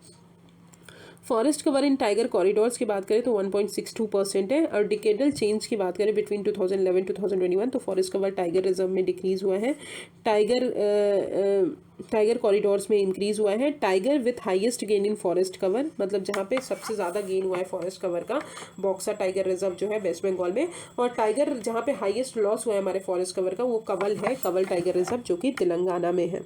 Forest cover in tiger corridors की बात करें तो 1.62% है, और डिकेडल चेंज की बात करें बिटवीन 2011 टू 2021 तो फॉरेस्ट कवर टाइगर रिजर्व में डिक्रीज हुआ है, टाइगर कॉरिडोर्स में इंक्रीज हुआ है। Tiger with highest gain in forest cover, मतलब जहाँ पे सबसे ज़्यादा गेन हुआ है फॉरेस्ट कवर का, बॉक्सा टाइगर रिजर्व जो है वेस्ट बंगाल में, और टाइगर जहाँ पे हाईएस्ट लॉस हुआ है हमारे फॉरेस्ट कवर का वो कवल है, कवल टाइगर रिजर्व जो कि तेलंगाना में है।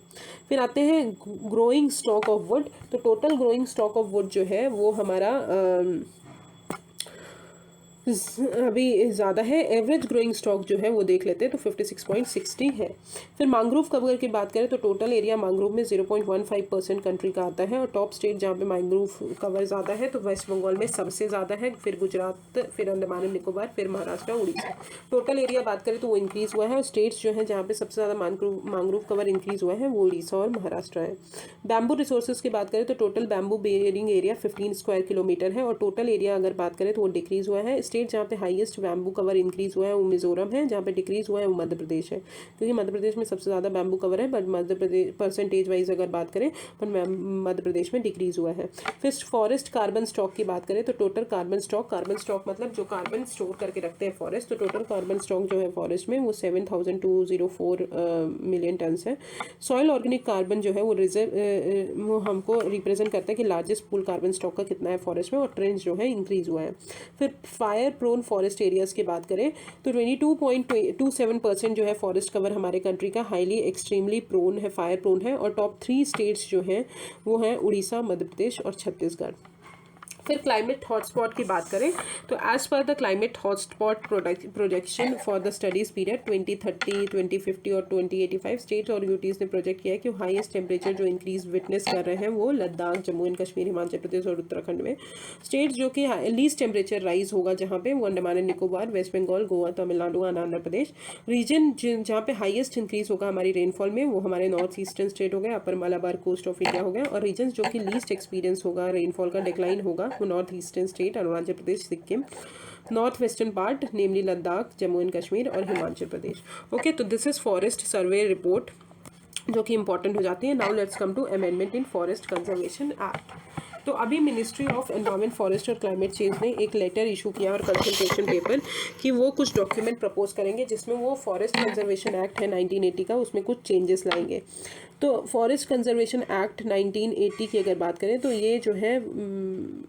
फिर आते हैं ग्रोइंग स्टॉक ऑफ वुड, तो total growing stock of would जो है वो हमारा अभी ज़्यादा है। एवरेज ग्रोइंग स्टॉक जो है वो देख लेते हैं तो 56.60 है। फिर मैंग्रोव कवर की बात करें तो टोटल एरिया मैंग्रोव में 0.15% कंट्री का आता है, और टॉप स्टेट जहाँ पे मैंग्रोव कवर ज़्यादा है तो वेस्ट बंगाल में सबसे ज़्यादा है, फिर गुजरात, फिर अंडमान एंड निकोबार, फिर महाराष्ट्र, उड़ीसा। टोटल एरिया बात करें तो वो इंक्रीज़ हुआ है, और स्टेट्स जो है जहाँ पे सबसे ज़्यादा मैंग्रोव कवर इंक्रीज़ हुआ है वो उड़ीसा और महाराष्ट्र है। बैम्बू रिसोर्सेज की बात करें तो total bamboo bearing area 15 square kilometre है, और टोटल एरिया अगर बात करें तो वो डिक्रीज़ हुआ है। स्टेट जहाँ पे हाईएस्ट बैम्बू कवर इंक्रीज हुआ है वो मिजोरम है, जहाँ पे डिक्रीज हुआ है वो मध्य प्रदेश है, क्योंकि मध्य प्रदेश में सबसे ज़्यादा बैम्बू कवर है, but Madhya Pradesh percentage wise अगर बात करें पर मध्य प्रदेश में डिक्रीज हुआ है। फिर फॉरेस्ट कार्बन स्टॉक की बात करें तो टोटल कार्बन स्टॉक मतलब जो कार्बन स्टोर करके रखते हैं फॉरेस्ट, तो टोटल कार्बन स्टॉक जो है फॉरेस्ट में वो 7,204 मिलियन टन है। सॉइल ऑर्गेनिक कार्बन जो है वो रिजर्व वो हमको रिप्रेजेंट करता है कि लार्जेस्ट पूल कार्बन स्टॉक का कितना है फॉरेस्ट में, और ट्रेंड जो है इंक्रीज हुआ है। फिर फायर प्रोन फॉरेस्ट एरियाज की बात करें तो 22.27% जो है फॉरेस्ट कवर हमारे कंट्री का हाईली एक्सट्रीमली प्रोन है, फायर प्रोन है, और टॉप 3 स्टेट्स जो हैं वो हैं उड़ीसा, मध्य प्रदेश और छत्तीसगढ़। फिर क्लाइमेट हॉटस्पॉट की बात करें तो as per the climate hotspot projection for the studies period 2030, 2050 और 2085 स्टेट और यूटीज ने प्रोजेक्ट किया है कि हाईएस्ट टेम्परेचर जो इंक्रीज विटनेस कर रहे हैं वो लद्दाख, जम्मू एंड कश्मीर, हिमाचल प्रदेश और उत्तराखंड में। स्टेट जो कि लीस्ट टेम्परेचर राइज होगा जहाँ पे वो अंडमान एंड निकोबार, वेस्ट बंगाल, गोवा, तमिलनाडु और आंध्र प्रदेश। रीजन जहाँ पे हाईएस्ट इंक्रीज होगा हमारी रेनफॉल में वो हमारे नॉर्थ ईस्टर्न स्टेट हो गए, upper Malabar coast of India हो गया, और रीजन जो कि लीस्ट एक्सपीरियंस होगा रेनफॉल का डिक्लाइन होगा वो north eastern state, Arunachal Pradesh, Sikkim, north western part namely Ladakh, Jammu and Kashmir और हिमाचल प्रदेश। ओके, तो this is forest survey report जो कि इंपॉर्टेंट हो जाती है। Now let's come to amendment in forest conservation act. तो अभी मिनिस्ट्री ऑफ एनवायरनमेंट, फॉरेस्ट और क्लाइमेट चेंज ने एक लेटर इशू किया और कंसल्टेशन पेपर कि वो कुछ डॉक्यूमेंट प्रपोज करेंगे जिसमें वो फॉरेस्ट कंजर्वेशन एक्ट है 1980 का, उसमें कुछ चेंजेस लाएंगे। तो फॉरेस्ट कंजर्वेशन एक्ट 1980 की अगर बात करें तो ये जो है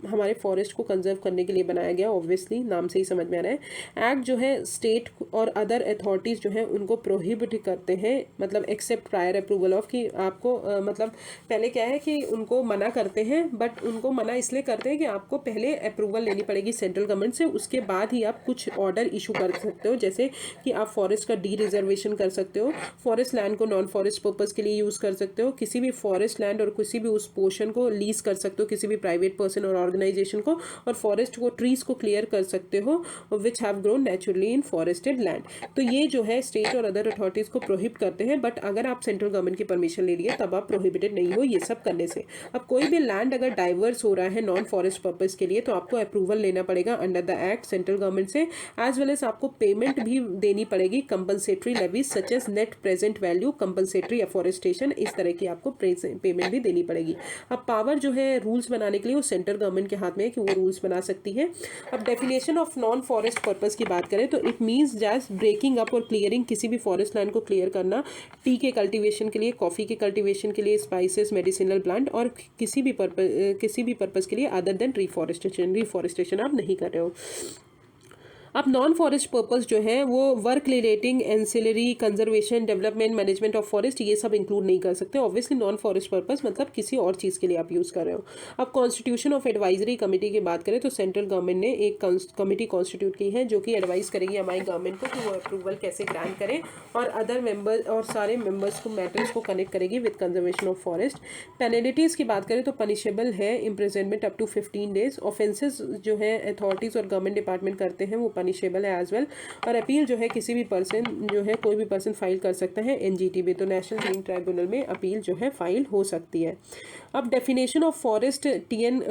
हमारे फॉरेस्ट को कंजर्व करने के लिए बनाया गया, ऑब्वियसली नाम से ही समझ में आ रहा है। एक्ट जो है स्टेट और अदर अथॉरिटीज़ जो है उनको प्रोहिबिट करते हैं, मतलब एक्सेप्ट प्रायर अप्रूवल ऑफ, कि आपको मतलब पहले क्या है कि उनको मना करते हैं, बट उनको मना इसलिए करते हैं कि आपको पहले अप्रूवल लेनी पड़ेगी सेंट्रल गवर्नमेंट से, उसके बाद ही आप कुछ ऑर्डर इशू कर सकते हो, जैसे कि आप फॉरेस्ट का डी रिजर्वेशन कर सकते हो, फॉरेस्ट लैंड को नॉन फॉरेस्ट पर्पज़ के लिए यूज़ कर सकते हो, किसी भी फॉरेस्ट लैंड और किसी भी उस पोर्शन को लीज कर सकते हो किसी भी प्राइवेट पर्सन और ऑर्गेनाइजेशन को, और फॉरेस्ट को ट्रीज को क्लियर कर सकते हो which have grown naturally in forested land. तो ये जो है स्टेट और अदर अथॉरिटीज़ को प्रोहिबिट करते हैं, बट अगर आप सेंट्रल गवर्नमेंट की परमिशन ले लिए तब आप प्रोहिबिटेड नहीं हो ये सब करने से। अब कोई भी लैंड अगर डाइवर्स हो रहा है नॉन फॉरेस्ट पर्पज़ के लिए तो आपको अप्रूवल लेना पड़ेगा under the act central government से, एज वेल एज आपको पेमेंट भी देनी पड़ेगी, compensatory levies such as net present value, compensatory afforestation, इस तरह की आपको पेमेंट भी देनी पड़ेगी। अब पावर जो है रूल्स बनाने के लिए वो सेंट्रल गवर्नमेंट के हाथ में है कि वो रूल्स बना सकती है। अब definition of non forest purpose की बात करें तो it means just breaking up और क्लियरिंग, किसी भी फॉरेस्ट लैंड को क्लियर करना टी के कल्टीवेशन के लिए, कॉफ़ी के कल्टीवेशन के लिए, स्पाइसेस, मेडिसिनल प्लांट और किसी भी पर्पज़ के लिए अदर देन रिफॉरेस्टेशन आप नहीं कर रहे हो। अब नॉन फॉरेस्ट पर्पस जो है वो work relating ancillary conservation development management of forest ये सब इंक्लूड नहीं कर सकते। ऑब्वियसली नॉन फॉरेस्ट पर्पस मतलब किसी और चीज़ के लिए आप यूज़ कर रहे हो। अब कॉन्स्टिट्यूशन ऑफ एडवाइजरी कमेटी की बात करें तो सेंट्रल गवर्नमेंट ने एक कमेटी कॉन्स्टिट्यूट की है जो कि एडवाइस करेगी हमारी गवर्नमेंट को कि वो अप्रूवल कैसे ग्रांट करें, और अदर मेंबर और सारे मेंबर्स को मैटर्स को कनेक्ट करेगी with conservation of forest. Penalties की बात करें तो पनिशेबल है imprisonment up to 15 days. Offences जो है अथॉरिटीज़ और गवर्नमेंट डिपार्टमेंट करते हैं वो पनिशेबल है एज वेल। और अपील जो है किसी भी पर्सन जो है कोई भी पर्सन फाइल कर सकता है एनजीटी में, तो नेशनल ग्रीन ट्राइब्यूनल में अपील जो है फाइल हो सकती है। अब definition of forest TN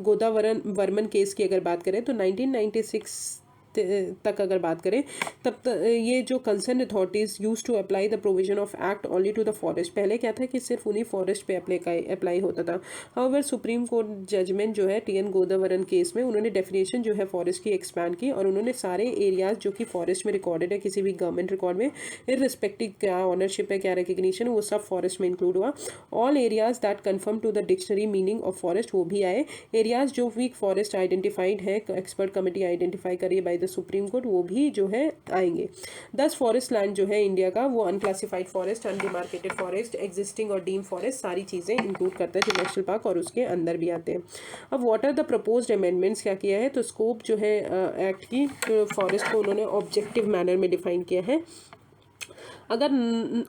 Godavarman case की अगर बात करें तो 1996 तक अगर बात करें तब ये जो concern authorities use to apply the provision of act only to the forest. पहले क्या था कि सिर्फ उन्हीं फॉरेस्ट पे अप्लाई होता था। हाउएवर सुप्रीम कोर्ट जजमेंट जो है टीएन गोदावरन केस में उन्होंने डेफिनेशन जो है फॉरेस्ट की एक्सपैंड की, और उन्होंने सारे एरियाज जो कि फॉरेस्ट में रिकॉर्डेड है किसी भी गवर्नमेंट रिकॉर्ड में, इररिस्पेक्टिव क्या ऑनरशिप है क्या रिकग्निशन, वो सब फॉरेस्ट में इंक्लूड हुआ। All areas that conform to the dictionary meaning of forest वो भी आए। एरियाज जो वीक फॉरेस्ट आइडेंटिफाइड है, एक्सपर्ट कमेटी आइडेंटिफाई करिए बाय द सुप्रीम कोर्ट, वो भी जो है आएंगे। 10 फॉरेस्ट लैंड जो है इंडिया का वो unclassified forest, undemarcated forest, existing और डीम फॉरेस्ट सारी चीज़ें इंक्लूड करता है जो नेशनल पार्क और उसके अंदर भी आते हैं। अब what are the proposed amendments क्या किया है, तो स्कोप जो है एक्ट की फॉरेस्ट को उन्होंने ऑब्जेक्टिव मैनर में डिफाइन किया है। अगर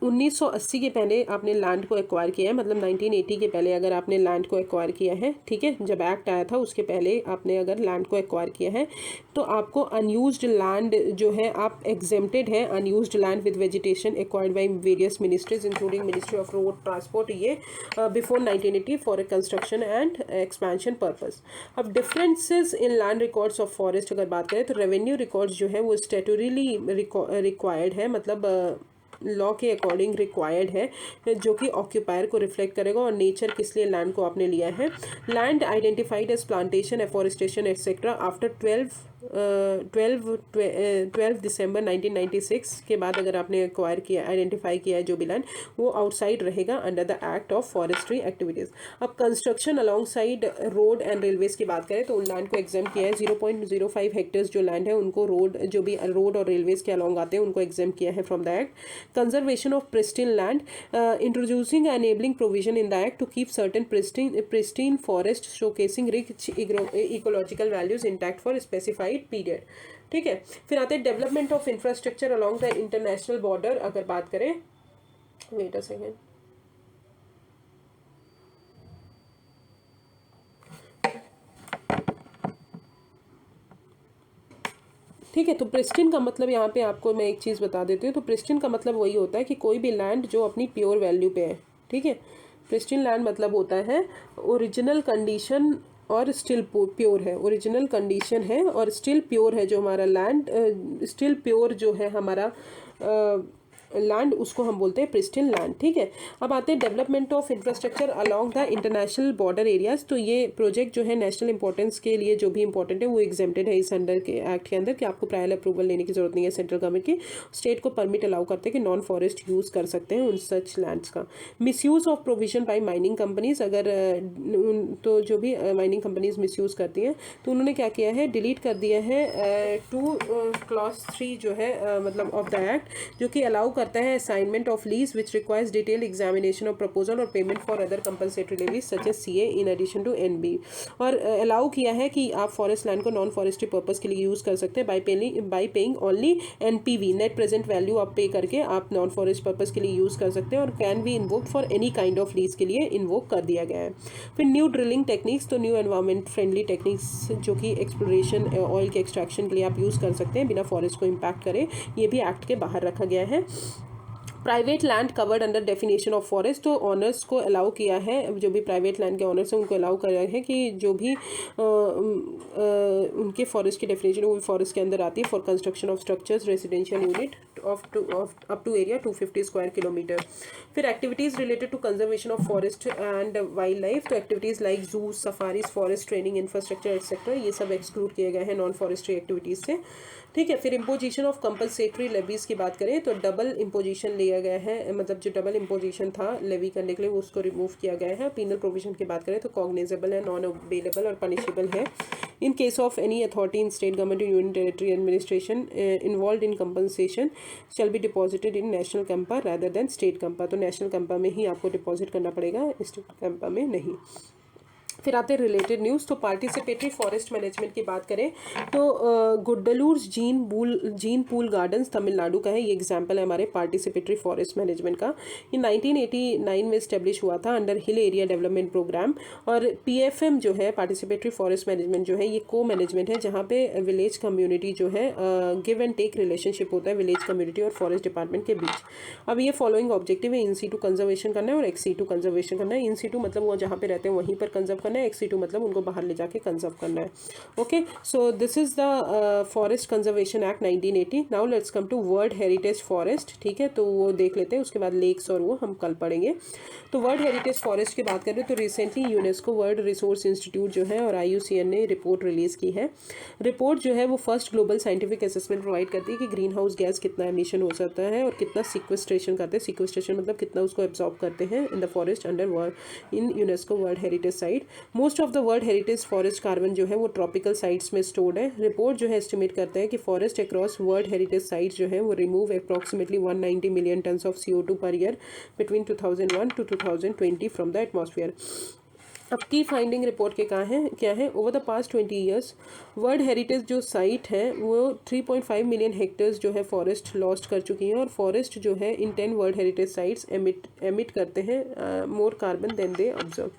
1980 के पहले आपने लैंड को एक्वायर किया है, मतलब 1980 के पहले अगर आपने लैंड को एक्वायर किया है, ठीक है, जब एक्ट आया था उसके पहले आपने अगर लैंड को एक्वायर किया है तो आपको अनयूज्ड लैंड जो है आप एग्जेम्प्टेड है, unused land with vegetation acquired by various ministries including ministry of road transport, ये before 1980 for construction and expansion purpose. अब differences in land records of forest अगर बात करें तो रेवेन्यू रिकॉर्ड्स जो है वो स्टेटूटरीली रिक्वायर्ड है, मतलब लॉ के अकॉर्डिंग रिक्वायर्ड है, जो कि ऑक्यूपायर को रिफ्लेक्ट करेगा और नेचर किस लिए लैंड को आपने लिया है। Land identified as plantation afforestation etcetera after 12 December 1996 के बाद अगर आपने एक्वायर किया, आइडेंटिफाई किया है जो भी लैंड, वो आउटसाइड रहेगा under the act of forestry activities. अब construction alongside road and railways की बात करें तो उन लैंड को एग्जाम किया है। 0.05 हेक्टेयर्स जो लैंड है उनको रोड, जो भी रोड और रेलवेज के अलॉन्ग आते हैं उनको एग्जाम किया है from the act. Conservation of pristine land, introducing enabling provision in the act to keep certain pristine forest showcasing rich ecological values intact for specified period. ठीक है, फिर आते हैं development of infrastructure along the international border अगर बात करें, wait a second, ठीक है। तो प्रिस्टीन का मतलब यहाँ पे आपको मैं एक चीज़ बता देती हूँ। तो प्रिस्टीन का मतलब वही होता है कि कोई भी लैंड जो अपनी प्योर वैल्यू पे है, ठीक है। प्रिस्टीन लैंड मतलब होता है ओरिजिनल कंडीशन और स्टिल प्योर है, ओरिजिनल कंडीशन है और स्टिल प्योर है जो हमारा लैंड, स्टिल प्योर जो है हमारा लैंड, उसको हम बोलते हैं प्रिस्टिन लैंड। ठीक है, अब आते हैं development of infrastructure along the international border areas. तो ये प्रोजेक्ट जो है नेशनल इंपॉर्टेंस के लिए जो भी इंपॉर्टेंट है वो एग्जेम्प्टेड है इस अंडर के एक्ट के अंदर, कि आपको प्रायर अप्रूवल लेने की जरूरत नहीं है सेंट्रल गवर्नमेंट की। स्टेट को परमिट अलाउ करते हैं कि नॉन फॉरेस्ट यूज़ कर सकते हैं उन सच लैंड्स का। Misuse of provision by mining companies, अगर तो जो भी माइनिंग कंपनीज मिसयूज़ करती हैं तो उन्होंने क्या किया है, डिलीट कर दिया है क्लॉज 3 जो है मतलब ऑफ द एक्ट, जो कि अलाउ करता है assignment of lease which requires detail examination of proposal और payment for other compensatory levies such as CA in addition to NB. और अलाउ किया है कि आप फॉरेस्ट लैंड को नॉन फॉरेस्ट्री पर्पस के लिए यूज़ कर सकते हैं by paying only NPV, net present value आप पे करके आप नॉन फॉरेस्ट पर्पस के लिए यूज़ कर सकते हैं, और can be invoke for any kind of lease के लिए इन्वोक कर दिया गया है। फिर न्यू ड्रिलिंग टेक्निक्स, तो न्यू एनवायरमेंट फ्रेंडली टेक्निक्स जो कि एक्सप्लोरेशन ऑयल के एक्सट्रैक्शन के लिए आप यूज़ कर सकते हैं बिना फॉरेस्ट को इम्पैक्ट करे, ये भी एक्ट के बाहर रखा गया है। Private land covered under definition of forest, तो ऑनर्स को अलाउ किया है, जो भी प्राइवेट लैंड के ऑनर्स हैं उनको अलाउ किया है कि जो भी उनके फॉरेस्ट की डेफिनेशन वो फॉरेस्ट के अंदर आती है for construction of structures residential unit of up to area 250 square kilometre. फिर activities related to conservation of forest and wildlife, तो activities like zoo, safaris, forest training, infrastructure etcetera, ये सब exclude किए गए हैं नॉन फॉरेस्ट्री एक्टिविटीज़ से। ठीक है, फिर इम्पोजिशन ऑफ कंपलसेटरी लेवीज की बात करें तो डबल इम्पोजिशन लिया गया है, मतलब जो डबल इम्पोजिशन था लेवी करने के लिए उसको रिमूव किया गया है। पीनल प्रोविजन की बात करें तो कॉग्निजेबल है, नॉन अवेलेबल और पनिशेबल है in case of any authority in state government union territory administration involve in compensation shall be deposited in national Campa rather than state Campa, तो नेशनल कैंपा में ही आपको डिपॉजिट करना पड़ेगा, स्टेट कैंपा में नहीं। फिर आते हैं रिलेटेड न्यूज़, तो पार्टिसिपेटरी फॉरेस्ट मैनेजमेंट की बात करें तो गुड्डलूर जीन पूल गार्डन्स तमिलनाडु का है, ये एग्जांपल है हमारे पार्टिसिपेटरी फॉरेस्ट मैनेजमेंट का। ये 1989 में इस्टेब्लिश हुआ था under hill area development programme. और पीएफएम जो है पार्टिसिपेटरी फॉरेस्ट मैनेजमेंट जो है ये को मैनेजमेंट है, जहाँ पे विलेज कम्युनिटी जो है गिव एंड टेक रिलेशनशिप होता है विलेज कम्युनिटी और फॉरेस्ट डिपार्टमेंट के बीच। अब ये फॉलोइंग ऑब्जेक्टिव है, इन सीटू कंजर्वेशन करना है और एक्स सीटू कंजर्वेशन करना है। इन सीटू मतलब वो जहाँ पे रहते हैं वहीं पर कंजर्व करना है, एक्स सीटू मतलब उनको बाहर ले जाके कंजर्व करना है। Okay, so this is the forest conservation act 1980। Now let's come to world heritage forest. ठीक है, तो वो देख लेते हैं, उसके बाद लेक्स और वो हम कल पढ़ेंगे। तो वर्ल्ड हेरिटेज फॉरेस्ट की बात करें तो recently UNESCO world resource institute जो है और IUCN ने रिपोर्ट रिलीज की है। रिपोर्ट जो है वो first global scientific assessment provide करती है कि ग्रीन हाउस गैस कितना एमिशन हो सकता है और कितना सिक्वेस्ट्रेशन करते हैं, सिक्वेस्ट्रेशन मतलब कितना उसको एब्जॉर्ब करते हैं in the forest under world in UNESCO world heritage site. Most of the world heritage forest carbon जो है वो ट्रॉपिकल साइट्स में स्टोर्ड है। रिपोर्ट जो है एस्टिमेट करता है कि forest across world heritage sites जो है वो remove approximately 190 million tons of CO2 per year between 2001 to 2020 from the atmosphere. अब की फाइंडिंग रिपोर्ट के क्या है over the past 20 years world heritage जो साइट है वो 3.5 मिलियन हेक्टेयर्स जो है फॉरेस्ट लॉस्ट कर चुकी हैं, और फॉरेस्ट जो है in 10 world heritage sites emit करते हैं more carbon than they observe.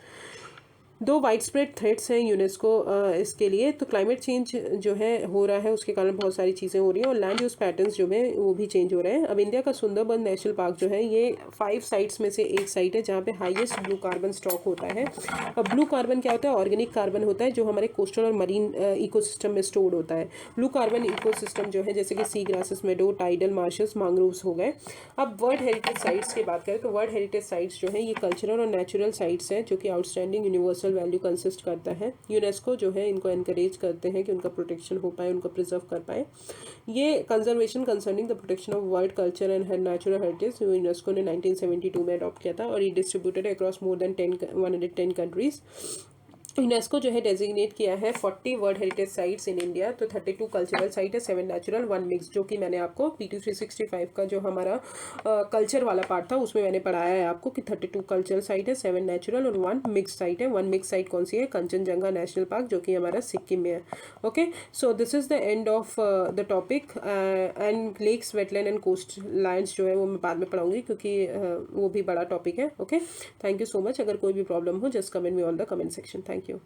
दो वाइड स्प्रेड थ्रेट्स हैं यूनेस्को इसके लिए, तो क्लाइमेट चेंज जो है हो रहा है उसके कारण बहुत सारी चीज़ें हो रही हैं और लैंड यूज पैटर्न्स जो है वो भी चेंज हो रहे हैं। अब इंडिया का सुंदरबन नेशनल पार्क जो है ये 5 साइट्स में से एक साइट है जहाँ पे हाईएस्ट ब्लू कार्बन स्टॉक होता है। अब ब्लू कार्बन क्या होता है, ऑर्गेनिक कार्बन होता है जो हमारे कोस्टल और मरीन इकोसिस्टम में स्टोर्ड होता है। ब्लू कार्बन इकोसिस्टम जो है जैसे कि सी ग्रासेस, मेडो, टाइडल मार्शेस, मैंग्रोव्स हो गए। अब वर्ल्ड हेरिटेज साइट्स की बात करें तो वर्ल्ड हेरिटेज साइट्स जो है ये कल्चरल और नेचुरल साइट्स हैं जो कि आउटस्टैंडिंग यूनिवर्सल वैल्यू कंसिस्ट करता है। यूनेस्को जो है इनको एनकरेज करते हैं कि उनका प्रोटेक्शन हो पाए, उनको प्रिजर्व कर पाए। ये conservation concerning the protection of world culture and natural heritage UNESCO ने 1972 में अडॉप्ट किया था और ये distributed across more than 110 countries. UNESCO जो है डेजिग्नेट किया है 40 world heritage sites in India, तो 32 कल्चरल साइट है, 7 नेचुरल, 1 मिक्स, जो कि मैंने आपको PT 365 का जो हमारा कल्चर वाला पार्ट था उसमें मैंने पढ़ाया है आपको कि 32 कल्चरल साइट है, 7 नेचुरल और 1 मिक्स साइट है। 1 मिक्स साइट कौन सी है, कंचनजंगा नेशनल पार्क जो कि हमारा सिक्किम में है। Okay, so this is the end of the topic and lakes, wetland and coast lines जो है वो मैं बाद में पढ़ाऊंगी क्योंकि वो भी बड़ा टॉपिक है। Okay, thank you so much. अगर कोई भी प्रॉब्लम हो just comment me on the comment section. Thank you.